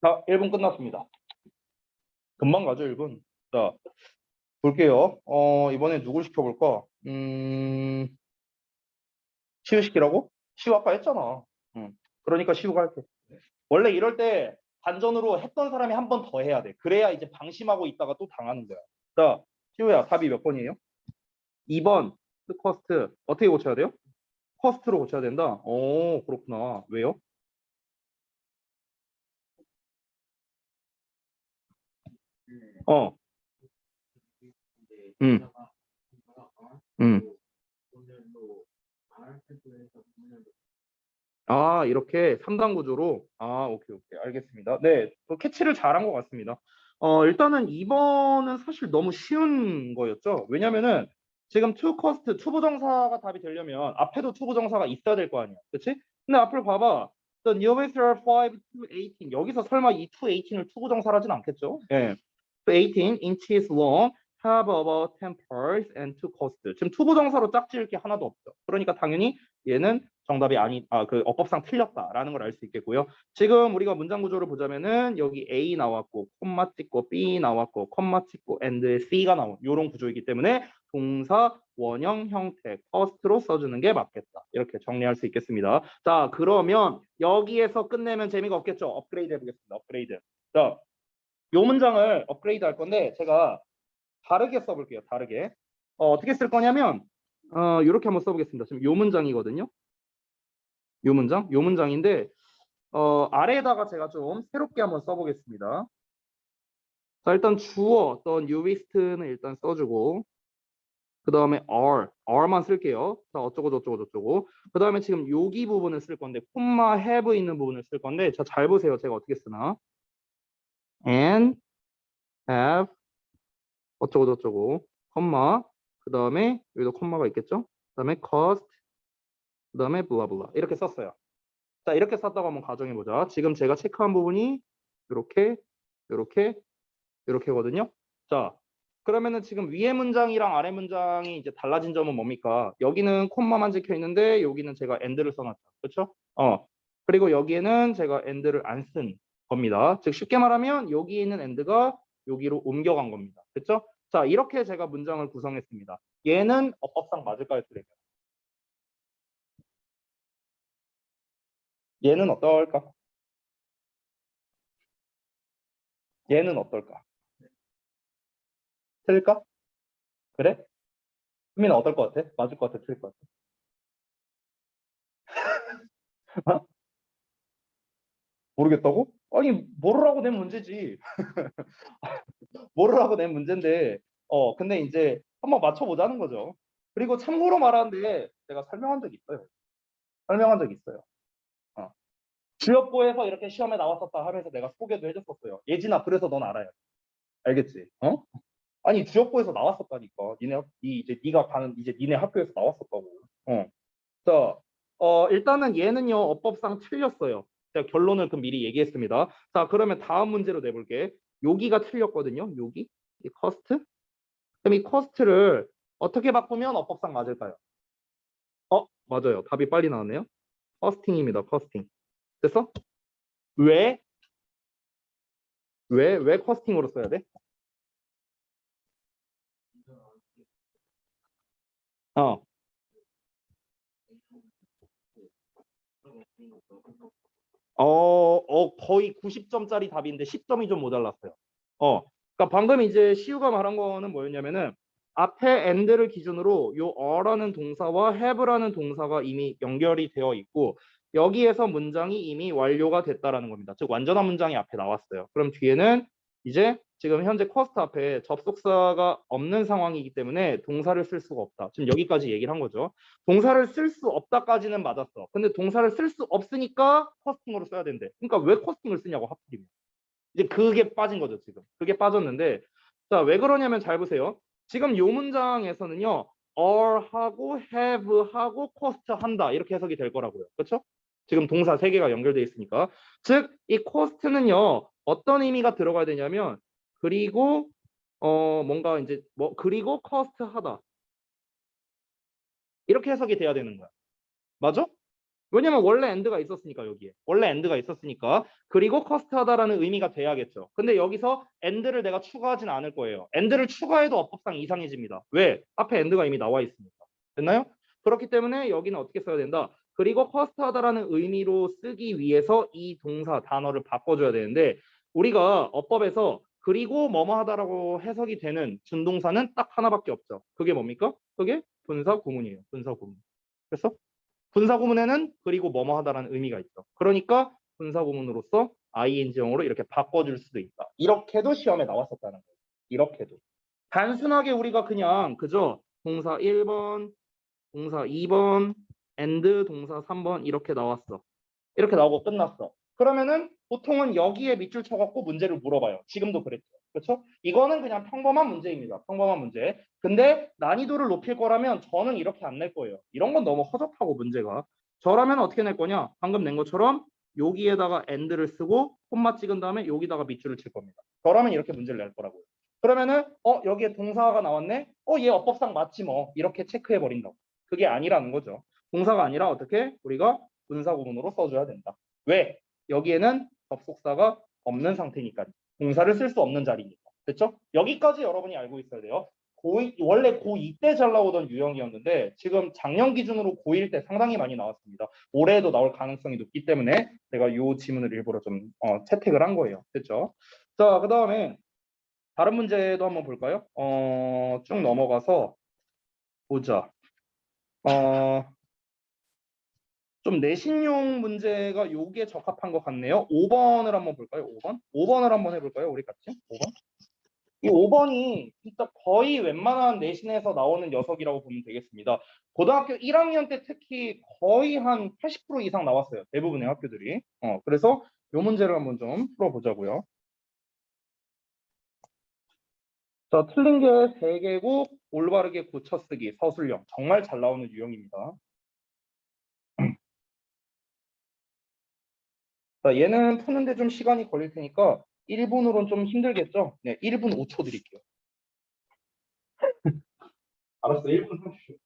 자, 1분 끝났습니다. 금방 가죠, 1분. 자, 볼게요. 이번에 누굴 시켜볼까? 시우 시키라고? 시우 아까 했잖아. 그러니까 시우가 할게. 원래 이럴 때 반전으로 했던 사람이 한 번 더 해야 돼. 그래야 이제 방심하고 있다가 또 당하는 거야. 자, 시우야, 답이 몇 번이에요? 2번, 코스트. 어떻게 고쳐야 돼요? 코스트로 고쳐야 된다? 오, 그렇구나. 왜요? 어, 음, 음. 아, 이렇게 3단 구조로? 아, 오케이, 오케이. 알겠습니다. 네, 또 캐치를 잘한 것 같습니다. 일단은 2번은 사실 너무 쉬운 거였죠. 왜냐면은 지금 to cost, 투부정사가 답이 되려면 앞에도 투부정사가 있어야 될 거 아니야. 그치? 근데 앞을 봐봐. The nearest are 5 to 18. 여기서 설마 이 to 18을 투부정사라진 않겠죠? 예. To 18 inches long, have about 10 parts and to cost. 지금 투부정사로 짝지을 게 하나도 없죠. 그러니까 당연히 얘는 정답이 그 어법상 틀렸다라는 걸 알 수 있겠고요. 지금 우리가 문장 구조를 보자면은 여기 A 나왔고, 콤마 찍고 B 나왔고, 콤마 찍고, and C가 나온 이런 구조이기 때문에 동사 원형 형태 first로 써주는 게 맞겠다. 이렇게 정리할 수 있겠습니다. 자, 그러면 여기에서 끝내면 재미가 없겠죠. 업그레이드 해보겠습니다. 업그레이드. 자, 요 문장을 업그레이드 할 건데 제가 다르게 써볼게요. 다르게. 어떻게 쓸 거냐면 이렇게 한번 써보겠습니다. 지금 요 문장이거든요. 요 문장인데 아래에다가 제가 좀 새롭게 한번 써보겠습니다. 자, 일단 주어 어떤 유비스트는 일단 써주고 그 다음에 r만 쓸게요. 자, 어쩌고 저쩌고 저쩌고. 그 다음에 지금 여기 부분을 쓸 건데 콤마 have 있는 부분을 쓸 건데 자, 잘 보세요. 제가 어떻게 쓰나. and have 어쩌고 저쩌고 콤마 그 다음에 여기도 콤마가 있겠죠. 그 다음에 cost 그 다음에 블라블라 이렇게 썼어요. 자, 이렇게 썼다고 한번 가정해 보자. 지금 제가 체크한 부분이 이렇게 이렇게 이렇게거든요. 자, 그러면은 지금 위에 문장이랑 아래 문장이 이제 달라진 점은 뭡니까? 여기는 콤마만 찍혀 있는데 여기는 제가 end를 써놨죠. 그렇죠? 그리고 여기에는 제가 end를 안 쓴 겁니다. 즉 쉽게 말하면 여기 있는 end가 여기로 옮겨간 겁니다. 그렇죠? 자, 이렇게 제가 문장을 구성했습니다. 얘는 어법상 맞을까요? 틀릴까요? 얘는 어떨까? 얘는 어떨까? 틀릴까? 그래? 수민은 어떨 것 같아? 맞을 것 같아? 틀릴 것 같아? 어? 모르겠다고? 아니, 모르라고 낸 문제지. 모르라고 낸 문제인데, 근데 이제 한번 맞춰보자는 거죠. 그리고 참고로 말하는데 내가 설명한 적 있어요. 설명한 적 있어요. 어. 주역보에서 이렇게 시험에 나왔었다 하면서 내가 소개도 해줬었어요. 예진아, 그래서 넌 알아요. 알겠지? 어? 아니, 주역보에서 나왔었다니까. 이제 네가 가는 이제 니네 학교에서 나왔었다고. 어. 자, 일단은 얘는요, 어법상 틀렸어요. 제가 결론을 그럼 미리 얘기했습니다. 자, 그러면 다음 문제로 내볼게. 여기가 틀렸거든요. 여기. 이 커스트. 그럼 이 커스트를 어떻게 바꾸면 어법상 맞을까요? 맞아요. 답이 빨리 나왔네요. 커스팅입니다. 커스팅. 됐어? 왜? 왜 커스팅으로 써야 돼? 어, 거의 90점짜리 답인데 10점이 좀 모자랐어요. 그러니까 방금 이제 시우가 말한 거는 뭐였냐면은 앞에 and를 기준으로 요 어라는 동사와 have라는 동사가 이미 연결이 되어 있고 여기에서 문장이 이미 완료가 됐다라는 겁니다. 즉 완전한 문장이 앞에 나왔어요. 그럼 뒤에는 이제 지금 현재 커스트 앞에 접속사가 없는 상황이기 때문에 동사를 쓸 수가 없다. 지금 여기까지 얘기를 한 거죠. 동사를 쓸 수 없다까지는 맞았어. 근데 동사를 쓸 수 없으니까 커스팅으로 써야 된대. 그러니까 왜 커스팅을 쓰냐고 하필이면. 이제 그게 빠진 거죠, 지금. 그게 빠졌는데 자, 왜 그러냐면 잘 보세요. 지금 요 문장에서는요. are 하고 have 하고 cost 한다. 이렇게 해석이 될 거라고요. 그렇죠? 지금 동사 세 개가 연결되어 있으니까. 즉, 이 cost는요. 어떤 의미가 들어가야 되냐면 그리고 뭔가 이제 뭐 그리고 cost 하다. 이렇게 해석이 돼야 되는 거야. 맞아? 왜냐면 원래 엔드가 있었으니까 여기에 원래 엔드가 있었으니까 그리고 커스트하다라는 의미가 돼야겠죠. 근데 여기서 엔드를 내가 추가하진 않을 거예요. 엔드를 추가해도 어법상 이상해집니다. 왜? 앞에 엔드가 이미 나와 있으니까. 됐나요? 그렇기 때문에 여기는 어떻게 써야 된다? 그리고 커스트하다라는 의미로 쓰기 위해서 이 동사 단어를 바꿔줘야 되는데 우리가 어법에서 그리고 뭐뭐 하다라고 해석이 되는 준동사는 딱 하나밖에 없죠. 그게 뭡니까? 그게 분사 구문이에요. 분사 구문. 그래서 분사 구문에는 그리고 뭐뭐 하다라는 의미가 있죠. 그러니까 분사 구문으로서 ing형으로 이렇게 바꿔줄 수도 있다. 이렇게도 시험에 나왔었다는 거예요. 이렇게도. 단순하게 우리가 그냥 그죠? 동사 1번, 동사 2번, and 동사 3번 이렇게 나왔어. 이렇게 나오고 끝났어. 그러면은 보통은 여기에 밑줄 쳐갖고 문제를 물어봐요. 지금도 그랬죠. 그렇죠? 이거는 그냥 평범한 문제입니다. 평범한 문제. 근데 난이도를 높일 거라면 저는 이렇게 안 낼 거예요. 이런 건 너무 허접하고 문제가. 저라면 어떻게 낼 거냐? 방금 낸 것처럼 여기에다가 and를 쓰고 콤마 찍은 다음에 여기다가 밑줄을 칠 겁니다. 저라면 이렇게 문제를 낼 거라고요. 그러면은 여기에 동사가 나왔네? 얘 어법상 맞지 뭐. 이렇게 체크해 버린다고. 그게 아니라는 거죠. 동사가 아니라 어떻게? 우리가 분사 구문으로 써줘야 된다. 왜? 여기에는 접속사가 없는 상태니까. 동사를 쓸 수 없는 자리니까. 됐죠? 여기까지 여러분이 알고 있어야 돼요. 원래 고2 때 잘 나오던 유형이었는데 지금 작년 기준으로 고1 때 상당히 많이 나왔습니다. 올해에도 나올 가능성이 높기 때문에 제가 이 지문을 일부러 좀 채택을 한 거예요. 됐죠? 자, 그 다음에 다른 문제도 한번 볼까요? 쭉 넘어가서 보자. 좀 내신용 문제가 요게 적합한 것 같네요. 5번을 한번 볼까요? 5번? 5번을 한번 해볼까요? 우리 같이? 5번? 이 5번이 진짜 거의 웬만한 내신에서 나오는 녀석이라고 보면 되겠습니다. 고등학교 1학년 때 특히 거의 한 80% 이상 나왔어요. 대부분의 학교들이. 그래서 이 문제를 한번 좀 풀어보자고요. 자, 틀린 게 3개고 올바르게 고쳐쓰기, 서술형. 정말 잘 나오는 유형입니다. 자, 얘는 푸는데 좀 시간이 걸릴 테니까 1분으로는 좀 힘들겠죠? 네, 1분 5초 드릴게요. 알았어, 1분 30초.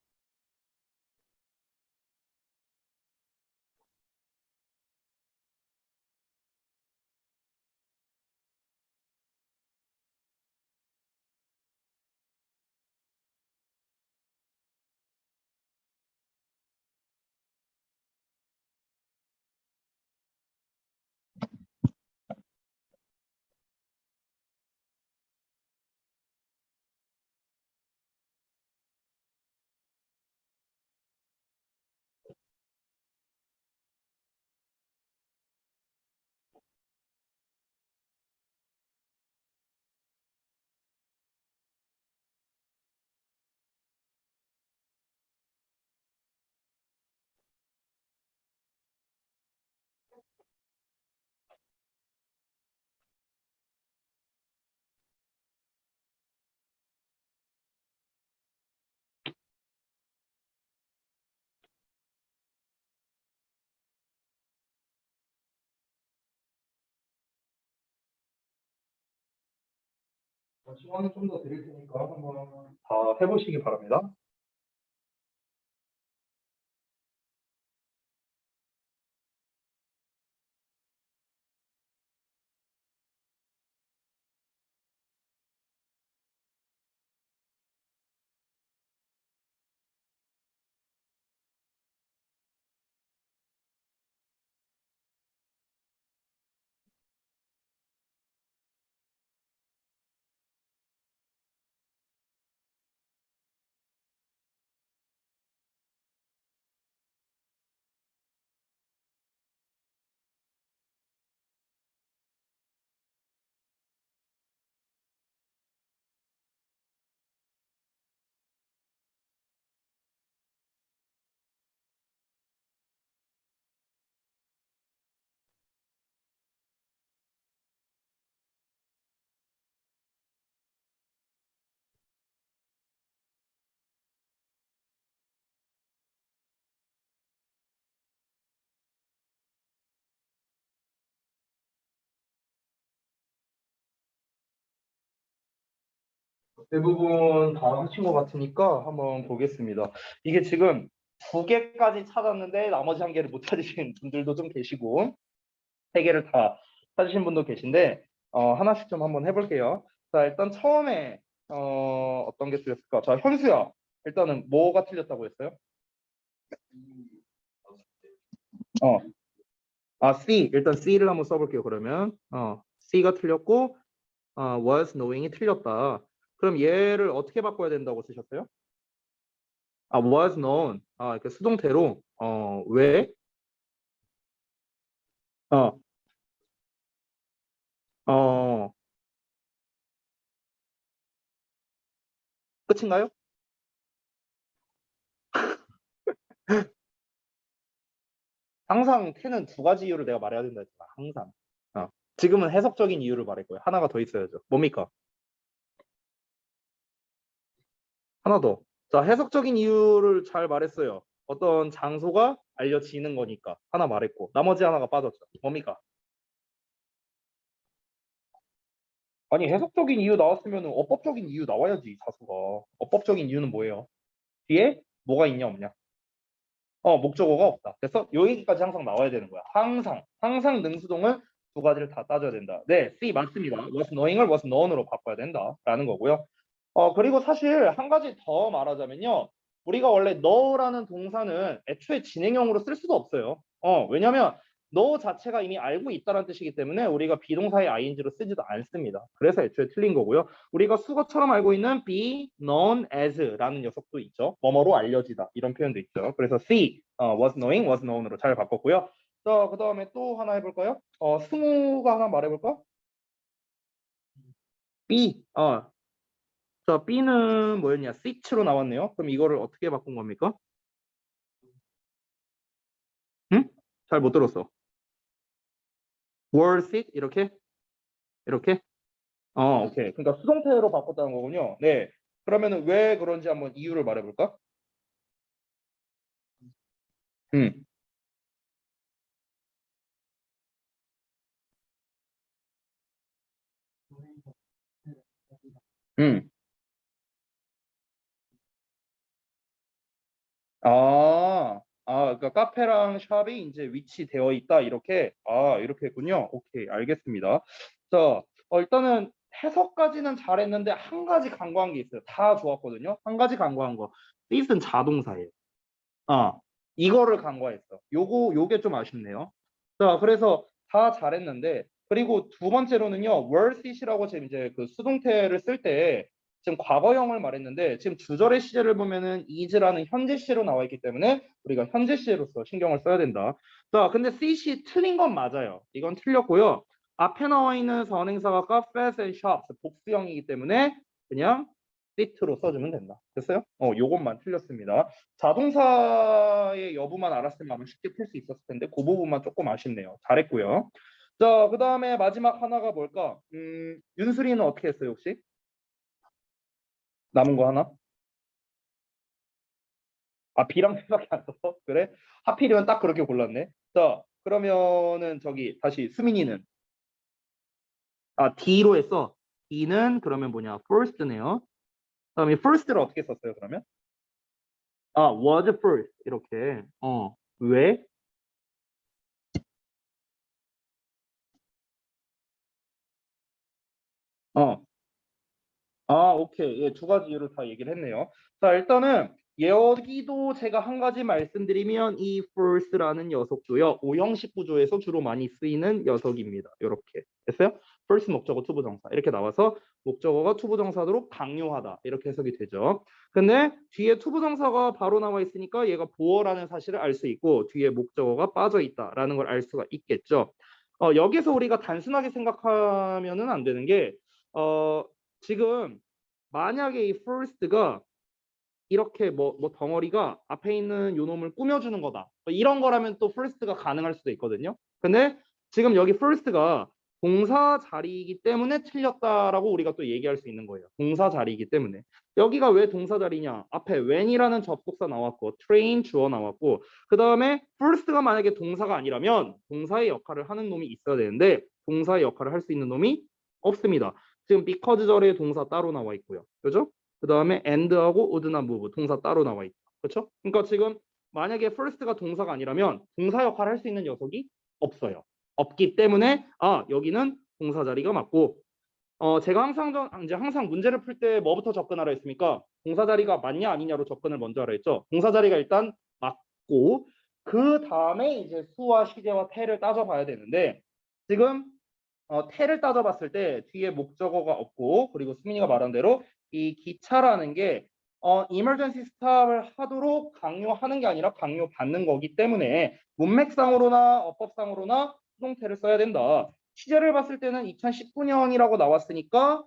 시간을 좀 더 드릴 테니까 한번 다 해보시기 바랍니다. 대부분 다 하신 것 같으니까 한번 보겠습니다. 이게 지금 2개까지 찾았는데 나머지 1개를 못 찾으신 분들도 좀 계시고 3개를 다 찾으신 분도 계신데 하나씩 좀 한번 해볼게요. 자, 일단 처음에 어떤 게 틀렸을까? 자, 현수야. 일단은 뭐가 틀렸다고 했어요? C. 일단 C를 한번 써볼게요. 그러면 C가 틀렸고 was knowing이 틀렸다. 그럼 얘를 어떻게 바꿔야 된다고 쓰셨어요? was known. 그 수동태로 왜? 어, 어, 끝인가요? 항상 T는 2가지 이유를 내가 말해야 된다 했잖아. 항상. 지금은 해석적인 이유를 말했고요. 하나가 더 있어야죠. 뭡니까? 하나 더. 자, 해석적인 이유를 잘 말했어요. 어떤 장소가 알려지는 거니까 하나 말했고 나머지 하나가 빠졌죠. 뭡니까? 아니 해석적인 이유 나왔으면 어법적인 이유 나와야지 자수가. 어법적인 이유는 뭐예요? 뒤에 뭐가 있냐 없냐? 목적어가 없다. 그래서 요 얘기까지 항상 나와야 되는 거야. 항상 능수동을 2가지를 다 따져야 된다. 네, C 맞습니다. was knowing을 was known으로 바꿔야 된다라는 거고요. 그리고 사실 한 가지 더 말하자면요. 우리가 원래 know라는 동사는 애초에 진행형으로 쓸 수도 없어요. 왜냐면 know 자체가 이미 알고 있다는 뜻이기 때문에 우리가 비동사의 ing로 쓰지도 않습니다. 그래서 애초에 틀린 거고요. 우리가 수거처럼 알고 있는 be known as라는 녀석도 있죠. 뭐뭐로 알려지다 이런 표현도 있죠. 그래서 C was knowing, was known으로 잘 바꿨고요. 자, 그다음에 또 하나 해볼까요? 승우가 하나 말해볼까? B. 자, B는 뭐였냐? C로 나왔네요. 그럼 이거를 어떻게 바꾼 겁니까? 응? 잘 못 들었어. Worth it? 이렇게? 이렇게? 오케이. 그러니까 수동태로 바꿨다는 거군요. 네. 그러면은 왜 그런지 한번 이유를 말해볼까? 음, 음. 그러니까 카페랑 샵이 이제 위치되어 있다 이렇게 이렇게 했군요. 오케이, 알겠습니다. 자, 일단은 해석까지는 잘했는데 한 가지 간과한 게 있어요. 다 좋았거든요. 한 가지 간과한 거. 뜻은 자동사예요. 아, 이거를 간과했어. 요게 좀 아쉽네요. 자, 그래서 다 잘했는데, 그리고 2번째로는요, worth it이라고 지금 이제 그 수동태를 쓸 때, 지금 과거형을 말했는데, 지금 주절의 시제를 보면은 is라는 현재 시제로 나와 있기 때문에, 우리가 현재 시제로서 신경을 써야 된다. 자, 근데 c시 틀린 건 맞아요. 이건 틀렸고요. 앞에 나와 있는 선행사가 cafes and shops, 복수형이기 때문에, 그냥 sit로 써주면 된다. 됐어요? 요것만 틀렸습니다. 자동사의 여부만 알았으면 아마 쉽게 풀 수 있었을 텐데 그 부분만 조금 아쉽네요. 잘했고요. 자, 그 다음에 마지막 하나가 뭘까? 윤수리는 어떻게 했어요 혹시? 남은 거 하나? B랑 C밖에 안 썼어? 그래? 하필이면 딱 그렇게 골랐네. 자, 그러면은 저기 다시 수민이는 D로 했어. E는 그러면 뭐냐? first네요. 그다음에 first를 어떻게 썼어요, 그러면? 아, was first. 이렇게. 왜? 어. 아, 오케이. 예, 두 가지 이유를 다 얘기를 했네요. 자, 일단은 여기도 제가 한 가지 말씀드리면 이 first라는 녀석도요. 오형식 구조에서 주로 많이 쓰이는 녀석입니다. 이렇게 됐어요? first 목적어 투부정사 이렇게 나와서 목적어가 투부정사도록 강요하다 이렇게 해석이 되죠. 근데 뒤에 투부정사가 바로 나와 있으니까 얘가 보어라는 사실을 알 수 있고 뒤에 목적어가 빠져 있다라는 걸 알 수가 있겠죠. 여기서 우리가 단순하게 생각하면은 안 되는 게 지금 만약에 이 first가 이렇게 뭐 덩어리가 앞에 있는 요 놈을 꾸며주는 거다. 이런 거라면 또 first가 가능할 수도 있거든요. 근데 지금 여기 first가 동사 자리이기 때문에 틀렸다라고 우리가 또 얘기할 수 있는 거예요. 동사 자리이기 때문에. 여기가 왜 동사 자리냐? 앞에 when이라는 접속사 나왔고 train 주어 나왔고 그 다음에 first가 만약에 동사가 아니라면 동사의 역할을 하는 놈이 있어야 되는데 동사의 역할을 할 수 있는 놈이 없습니다. 지금 because 절에 동사 따로 나와 있고요. 그죠? 그 다음에 and하고 would나 move 동사 따로 나와 있죠. 그렇죠? 그러니까 지금 만약에 first가 동사가 아니라면 동사 역할을 할 수 있는 녀석이 없어요. 없기 때문에 여기는 동사 자리가 맞고 제가 항상 문제를 풀 때 뭐부터 접근하라 했습니까? 동사 자리가 맞냐 아니냐로 접근을 먼저 하라 했죠. 동사 자리가 일단 맞고 그 다음에 이제 수와 시제와 태를 따져봐야 되는데 지금 태를 따져봤을 때 뒤에 목적어가 없고 그리고 수민이가 말한 대로 이 기차라는 게 emergency stop을 하도록 강요하는 게 아니라 강요받는 거기 때문에 문맥상으로나 어법상으로나 수동태를 써야 된다. 시제를 봤을 때는 2019년이라고 나왔으니까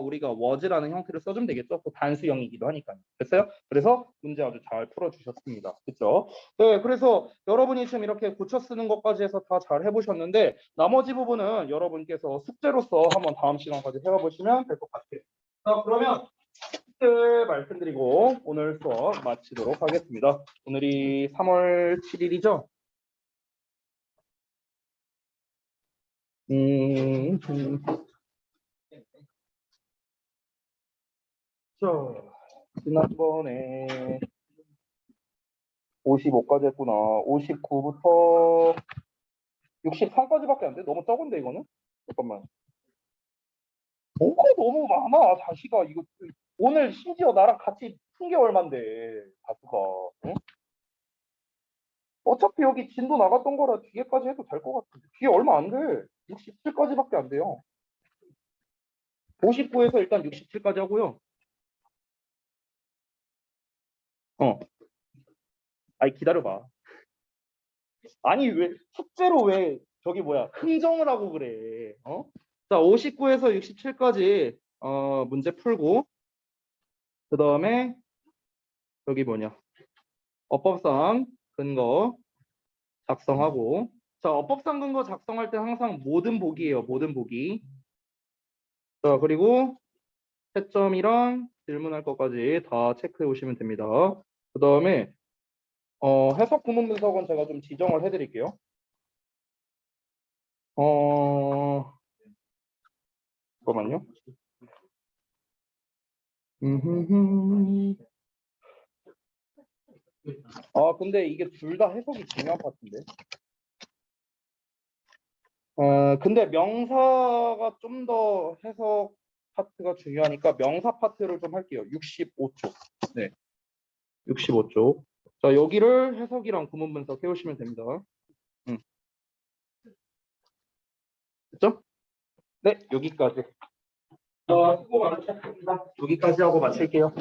우리가 was라는 형태를 써주면 되겠죠. 또 단수형이기도 하니까요. 됐어요? 그래서 문제 아주 잘 풀어주셨습니다. 그렇죠? 네, 그래서 여러분이 지금 이렇게 고쳐 쓰는 것까지 해서 다 잘 해보셨는데 나머지 부분은 여러분께서 숙제로서 한번 다음 시간까지 해봐보시면 될 것 같아요. 자, 그러면 숙제 말씀드리고 오늘 수업 마치도록 하겠습니다. 오늘이 3월 7일이죠? 자, 지난번에 55까지 했구나. 59부터 63까지밖에 안 돼? 너무 적은데 이거는? 잠깐만. 뭐가 너무 많아, 자시가. 이거 오늘 심지어 나랑 같이 푼 게 얼만데, 자수가. 응? 어차피 여기 진도 나갔던 거라 뒤에까지 해도 될 것 같은데. 뒤에 얼마 안 돼. 67까지밖에 안 돼요. 59에서 일단 67까지 하고요. 아니, 기다려봐. 아니, 왜, 숙제로 왜, 저기 뭐야, 흥정을 하고 그래. 자, 59에서 67까지, 문제 풀고, 그 다음에, 여기 뭐냐, 어법상 근거 작성하고, 자, 어법상 근거 작성할 때 항상 모든 보기예요, 모든 보기. 자, 그리고 채점이랑 질문할 것까지 다 체크해 오시면 됩니다. 그 다음에, 해석 구문 분석은 제가 좀 지정을 해드릴게요. 잠깐만요. 근데 이게 둘 다 해석이 중요한 파트인데. 근데 명사가 좀 더 해석 파트가 중요하니까 명사 파트를 좀 할게요. 65쪽. 네. 65쪽. 자, 여기를 해석이랑 구문 분석 해오시면 됩니다. 됐죠? 네, 여기까지. 수고 많으셨습니다. 여기까지 하고 마칠게요.